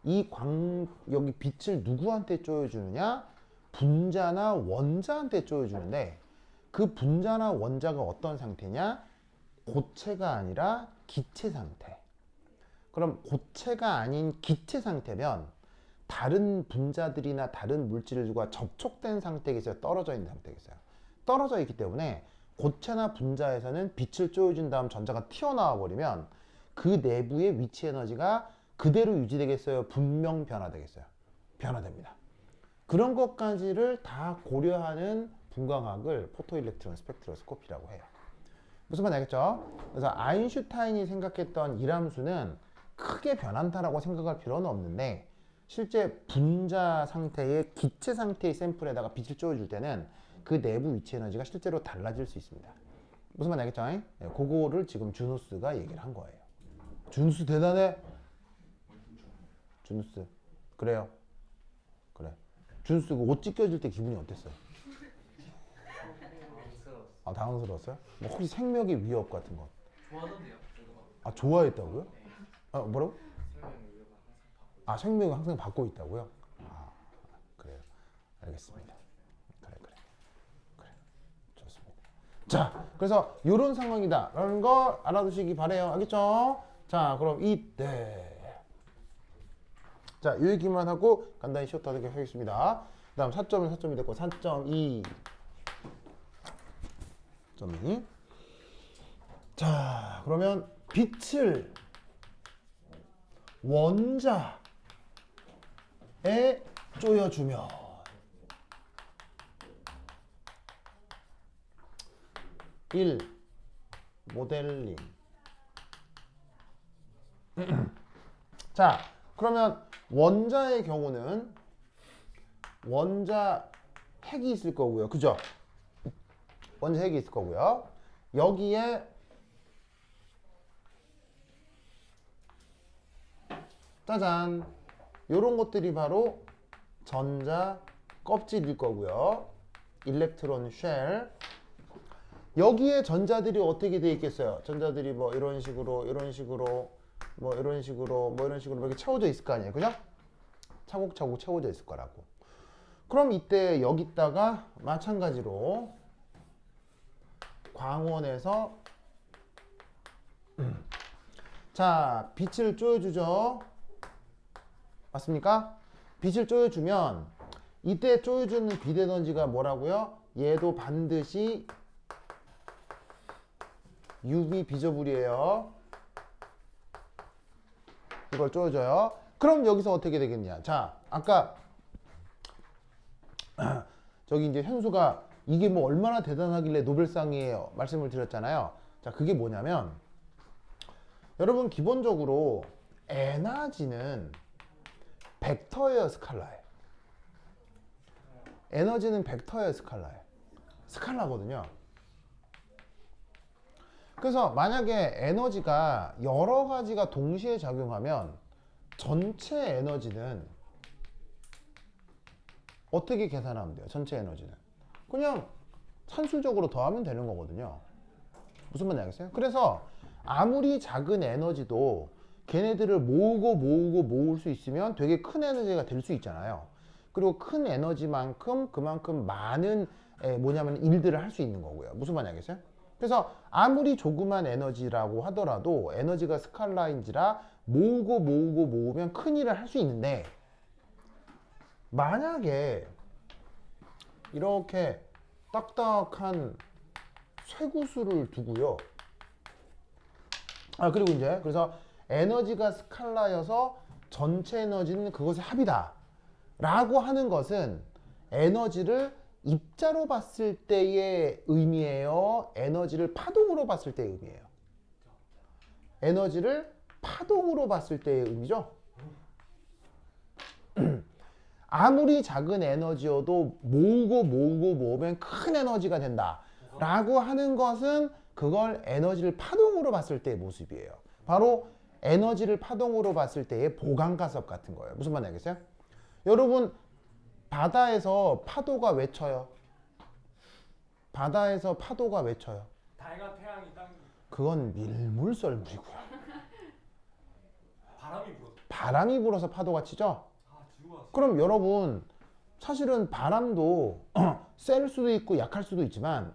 여기 빛을 누구한테 쪼여주느냐? 분자나 원자한테 쪼여주는데 그 분자나 원자가 어떤 상태냐? 고체가 아니라 기체 상태. 그럼 고체가 아닌 기체 상태면 다른 분자들이나 다른 물질들과 접촉된 상태겠어요? 떨어져 있는 상태겠어요? 떨어져 있기 때문에 고체나 분자에서는 빛을 쪼여준 다음 전자가 튀어나와 버리면 그 내부의 위치 에너지가 그대로 유지되겠어요? 분명 변화되겠어요? 변화됩니다. 그런 것까지를 다 고려하는 분광학을 포토일렉트론 스펙트로스코피라고 해요. 무슨 말인지 알겠죠? 그래서 아인슈타인이 생각했던 일함수는 크게 변한다라고 생각할 필요는 없는데 실제 분자 상태의 기체 상태의 샘플에다가 빛을 쪼여줄 때는 그 내부 위치 에너지가 실제로 달라질 수 있습니다. 무슨 말인지 알겠죠? 네, 그거를 지금 준우스가 얘기를 한 거예요. 준우스 대단해? 준우스 그래요? 그래. 준우스 그 옷 찢겨질 때 기분이 어땠어요? 아, 당황스러웠어요? 뭐 혹시 생명의 위협 같은 거? 좋아하던데요. 아, 좋아했다고요? 아, 뭐라고? 생명의 위협을 항상 받고 아, 생명을 항상 받고 있다고요? 아, 그래요. 알겠습니다. 그래. 좋습니다. 자, 그래서 이런 상황이다라는 걸 알아두시기 바래요. 알겠죠? 자, 그럼 이때. 자, 이 얘기만 하고 간단히 쉬었다고 하겠습니다. 그 다음 4점은 4점이 됐고 4.2 점이. 자, 그러면 빛을 원자에 쪼여주면 1. 모델링. 자, 그러면 원자의 경우는 원자 핵이 있을 거고요. 그죠? 원자 핵이 있을 거고요. 여기에 짜잔, 요런 것들이 바로 전자 껍질일 거고요. 일렉트론 쉘. 여기에 전자들이 어떻게 돼 있겠어요? 전자들이 뭐 이런 식으로 뭐 이런 식으로 이렇게 채워져 있을 거 아니에요. 그죠? 차곡차곡 채워져 있을 거라고. 그럼 이때 여기다가 마찬가지로 광원에서 자, 빛을 쪼여주죠. 맞습니까? 빛을 쪼여주면 이때 쪼여주는 빛 에너지가 뭐라고요? 얘도 반드시 UV 비저블이에요. 이걸 쪼여줘요. 그럼 여기서 어떻게 되겠냐? 자, 아까 저기 이제 현수가 이게 뭐 얼마나 대단하길래 노벨상이에요 말씀을 드렸잖아요. 자, 그게 뭐냐면 여러분 기본적으로 에너지는 벡터예요, 스칼라예요? 에너지는 벡터예요, 스칼라예요? 스칼라거든요. 그래서 만약에 에너지가 여러 가지가 동시에 작용하면 전체 에너지는 어떻게 계산하면 돼요? 전체 에너지는 그냥 산술적으로 더하면 되는 거거든요. 무슨 말인지 알겠어요? 그래서 아무리 작은 에너지도 걔네들을 모을 수 있으면 되게 큰 에너지가 될 수 있잖아요. 그리고 큰 에너지만큼 그만큼 많은 뭐냐면 일들을 할 수 있는 거고요. 무슨 말인지 알겠어요? 그래서 아무리 조그만 에너지라고 하더라도 에너지가 스칼라인지라 모으면 큰 일을 할 수 있는데 만약에 이렇게 딱딱한 쇠구슬을 두고요. 그리고 이제 그래서 에너지가 스칼라여서 전체 에너지는 그것의 합이다 라고 하는 것은 에너지를 입자로 봤을 때의 의미예요? 에너지를 파동으로 봤을 때의 의미예요? 에너지를 파동으로 봤을 때의 의미죠? 아무리 작은 에너지여도 모으면 큰 에너지가 된다 라고 하는 것은 그걸 에너지를 파동으로 봤을 때의 모습이에요. 바로 에너지를 파동으로 봤을 때의 보강가섭 같은 거예요. 무슨 말인지 알겠어요? 여러분 바다에서 파도가 왜 쳐요? 바다에서 파도가 왜 쳐요? 달과 태양이 땅 그건 밀물썰물이고요. 바람이 불어서. 바람이 불어서 파도가 치죠? 들고 왔어. 그럼 여러분 사실은 바람도 셀 수도 있고 약할 수도 있지만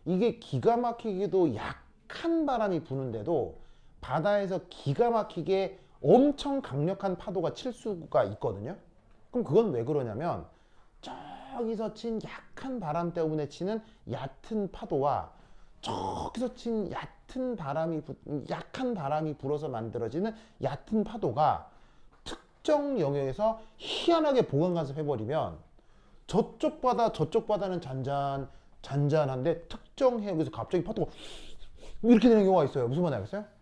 이게 기가 막히게도 약한 바람이 부는데도 바다에서 기가 막히게 엄청 강력한 파도가 칠 수가 있거든요. 그럼 그건 왜 그러냐면 저기서 친 약한 바람 때문에 치는 얕은 파도와 저기서 친 약한 바람이 불어서 만들어지는 얕은 파도가 특정 영역에서 희한하게 보강간섭 해버리면 저쪽 바다는 잔잔한데 특정 해역에서 갑자기 파도가 이렇게 되는 경우가 있어요. 무슨 말인지 알겠어요?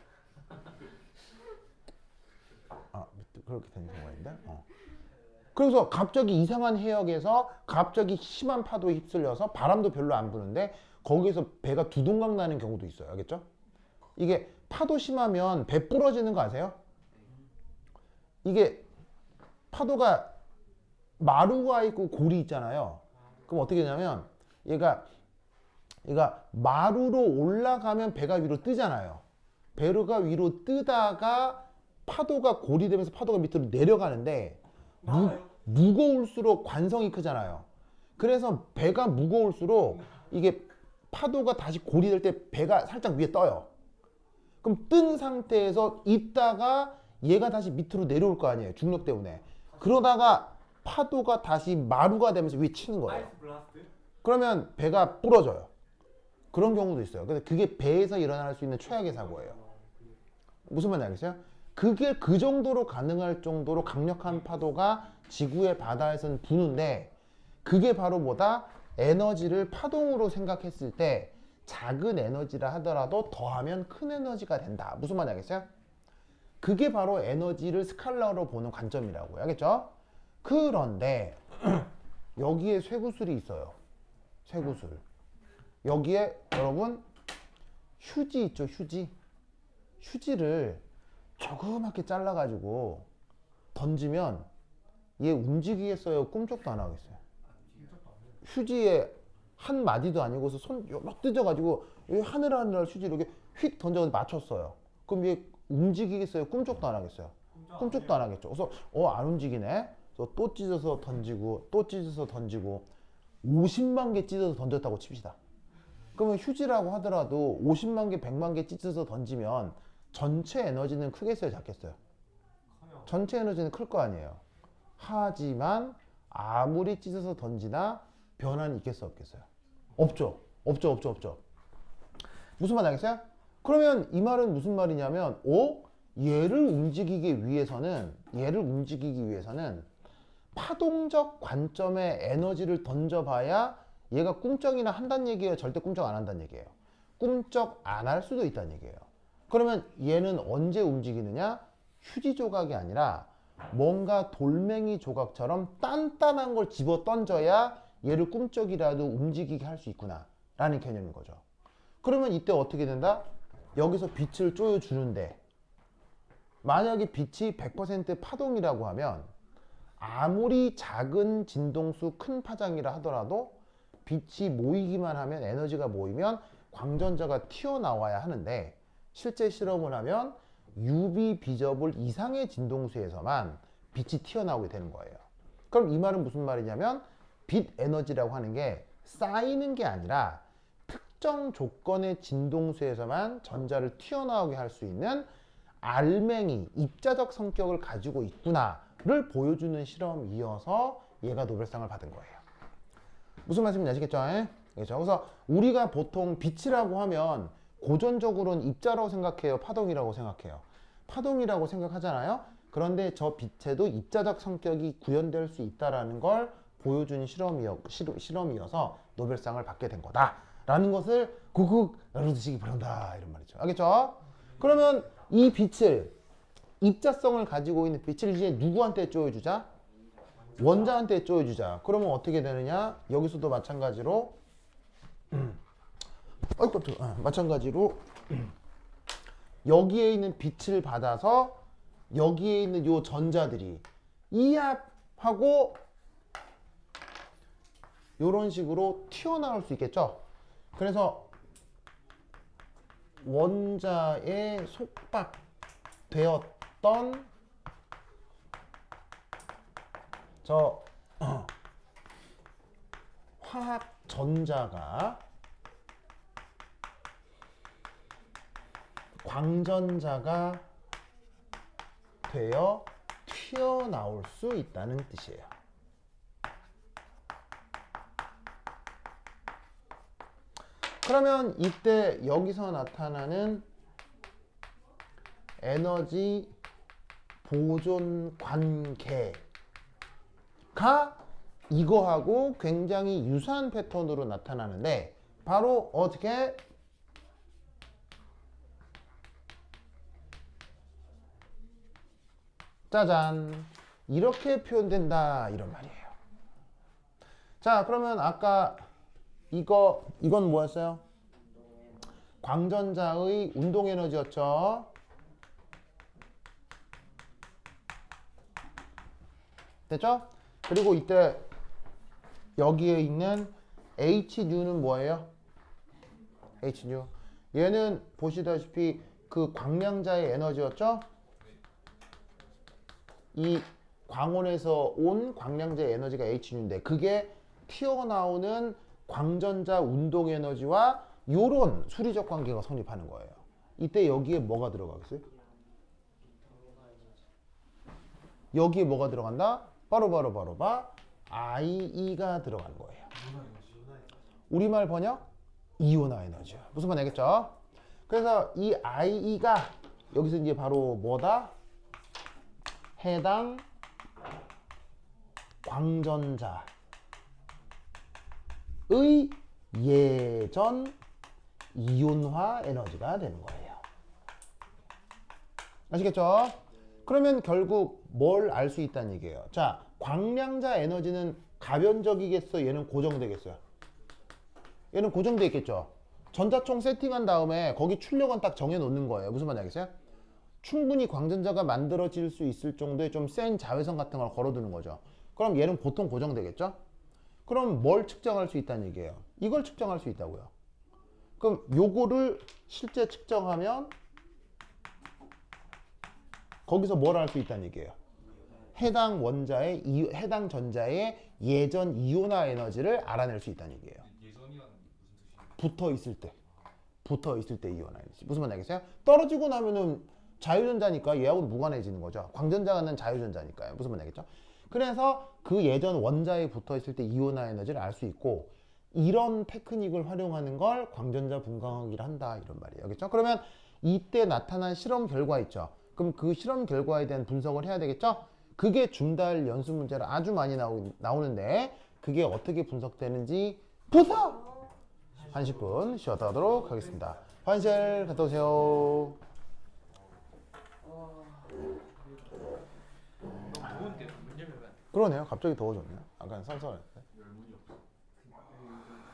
그렇게 되는 경우가 있는데. 그래서 갑자기 이상한 해역에서 갑자기 심한 파도에 휩쓸려서 바람도 별로 안 부는데 거기에서 배가 두동강 나는 경우도 있어요. 알겠죠? 이게 파도 심하면 배 부러지는 거 아세요? 이게 파도가 마루가 있고 골이 있잖아요. 그럼 어떻게 되냐면 얘가 마루로 올라가면 배가 위로 뜨잖아요. 배가 위로 뜨다가 파도가 골이 되면서 파도가 밑으로 내려가는데 무거울수록 관성이 크잖아요. 그래서 배가 무거울수록 이게 파도가 다시 골이 될 때 배가 살짝 위에 떠요. 그럼 뜬 상태에서 있다가 얘가 다시 밑으로 내려올 거 아니에요. 중력 때문에. 그러다가 파도가 다시 마루가 되면서 위에 치는 거예요. 아이스 블라스트? 그러면 배가 부러져요. 그런 경우도 있어요. 근데 그게 배에서 일어날 수 있는 최악의 사고예요. 무슨 말인지 알겠어요? 그게 그 정도로 가능할 정도로 강력한 파도가 지구의 바다에서는 부는데 그게 바로 뭐다? 에너지를 파동으로 생각했을 때 작은 에너지라 하더라도 더하면 큰 에너지가 된다. 무슨 말인지 알겠어요? 그게 바로 에너지를 스칼라로 보는 관점이라고요. 알겠죠? 그런데 여기에 쇠구슬이 있어요. 쇠구슬. 여기에 여러분 휴지 있죠? 휴지. 휴지를 조그맣게 잘라가지고 던지면 얘 움직이겠어요? 꿈쩍도 안 하겠어요? 휴지에 한 마디도 아니고서 손 막 뜯어가지고 하늘하늘 휴지를 이렇게 휙 던져 맞췄어요. 그럼 얘 움직이겠어요? 꿈쩍도 안 하겠어요? 꿈쩍도 안 하겠죠. 그래서 안 움직이네. 그래서 또 찢어서 던지고 또 찢어서 던지고 50만 개 찢어서 던졌다고 칩시다. 그러면 휴지라고 하더라도 50만 개, 100만 개 찢어서 던지면 전체 에너지는 크겠어요, 작겠어요? 전체 에너지는 클 거 아니에요. 하지만 아무리 찢어서 던지나 변화는 있겠어요, 없겠어요? 없죠. 없죠. 무슨 말 알겠어요? 그러면 이 말은 무슨 말이냐면 얘를 움직이기 위해서는 파동적 관점의 에너지를 던져봐야 얘가 꿈쩍이나 한다는 얘기예요? 절대 꿈쩍 안 한다는 얘기예요? 꿈쩍 안 할 수도 있다는 얘기예요. 그러면 얘는 언제 움직이느냐? 휴지 조각이 아니라 뭔가 돌멩이 조각처럼 단단한 걸 집어 던져야 얘를 꿈쩍이라도 움직이게 할 수 있구나 라는 개념인 거죠. 그러면 이때 어떻게 된다? 여기서 빛을 쪼여주는데 만약에 빛이 100% 파동이라고 하면 아무리 작은 진동수 큰 파장이라 하더라도 빛이 모이기만 하면 에너지가 모이면 광전자가 튀어나와야 하는데 실제 실험을 하면 UV 비저블 이상의 진동수에서만 빛이 튀어나오게 되는 거예요. 그럼 이 말은 무슨 말이냐면 빛 에너지라고 하는 게 쌓이는 게 아니라 특정 조건의 진동수에서만 전자를 튀어나오게 할 수 있는 알맹이, 입자적 성격을 가지고 있구나를 보여주는 실험이어서 얘가 노벨상을 받은 거예요. 무슨 말씀인지 아시겠죠? 그렇죠? 그래서 우리가 보통 빛이라고 하면 고전적으로는 입자라고 생각해요? 파동이라고 생각해요? 파동이라고 생각하잖아요? 그런데 저 빛에도 입자적 성격이 구현될 수 있다는 걸 보여준 실험이어서 노벨상을 받게 된 거다라는 것을 구국 알아두시기 바란다 이런 말이죠. 알겠죠? 그러면 이 빛을 입자성을 가지고 있는 빛을 이제 누구한테 쪼여주자? 원자한테 쪼여주자. 그러면 어떻게 되느냐? 여기서도 마찬가지로 마찬가지로 여기에 있는 빛을 받아서 여기에 있는 요 전자들이 이합하고 요런 식으로 튀어나올 수 있겠죠. 그래서 원자에 속박되었던 저 화학 전자가 광전자가 되어 튀어나올 수 있다는 뜻이에요. 그러면 이때 여기서 나타나는 에너지 보존 관계가 이거하고 굉장히 유사한 패턴으로 나타나는데 바로 어떻게 짜잔 이렇게 표현된다 이런 말이에요. 자 그러면 아까 이건 뭐였어요? 광전자의 운동 에너지였죠. 됐죠? 그리고 이때 여기에 있는 HNU는 뭐예요? HNU. 얘는 보시다시피 그 광량자의 에너지였죠? 이 광원에서 온 광량자의 에너지가 HNU인데 그게 튀어나오는 광전자 운동 에너지와 요런 수리적 관계가 성립하는 거예요. 이때 여기에 뭐가 들어가겠어요? 여기에 뭐가 들어간다? 바로 IE가 들어가는 거예요. 우리말 번역? 이온화 에너지요. 무슨 말 알겠죠? 그래서 이 IE가 여기서 이제 바로 뭐다? 해당 광전자의 예전 이온화 에너지가 되는 거예요. 아시겠죠? 그러면 결국 뭘 알 수 있다는 얘기예요. 자, 광량자 에너지는 가변적이겠어? 얘는 고정되겠어요? 얘는 고정돼 있겠죠? 전자총 세팅한 다음에 거기 출력은 딱 정해 놓는 거예요. 무슨 말인지 알겠어요? 충분히 광전자가 만들어질 수 있을 정도의 좀 센 자외선 같은 걸 걸어두는 거죠. 그럼 얘는 보통 고정되겠죠? 그럼 뭘 측정할 수 있다는 얘기예요? 이걸 측정할 수 있다고요. 그럼 요거를 실제 측정하면 거기서 뭘 알 수 있다는 얘기예요? 해당 원자의 해당 전자의 예전 이온화 에너지를 알아낼 수 있다는 얘기예요. 예전이라는 게 무슨 뜻이에요? 붙어 있을 때 이온화 에너지. 무슨 말인지 알겠어요? 떨어지고 나면은 자유전자니까 얘하고 무관해지는 거죠. 광전자는 자유전자니까요. 무슨 말인지 알겠죠? 그래서 그 예전 원자에 붙어 있을 때 이온화 에너지를 알 수 있고, 이런 테크닉을 활용하는 걸 광전자 분광학이라 한다, 이런 말이에요. 알겠죠? 그러면 이때 나타난 실험 결과 있죠. 그럼 그 실험 결과에 대한 분석을 해야 되겠죠? 그게 중달 연수 문제로 아주 많이 나오는데 그게 어떻게 분석되는지 분석! 한 10분 쉬었다 하도록 하겠습니다. 화장실 갔다 오세요. 너무 더운데 문 열면 안 돼. 그러네요. 갑자기 더워졌네요. 약간 쌀쌀해.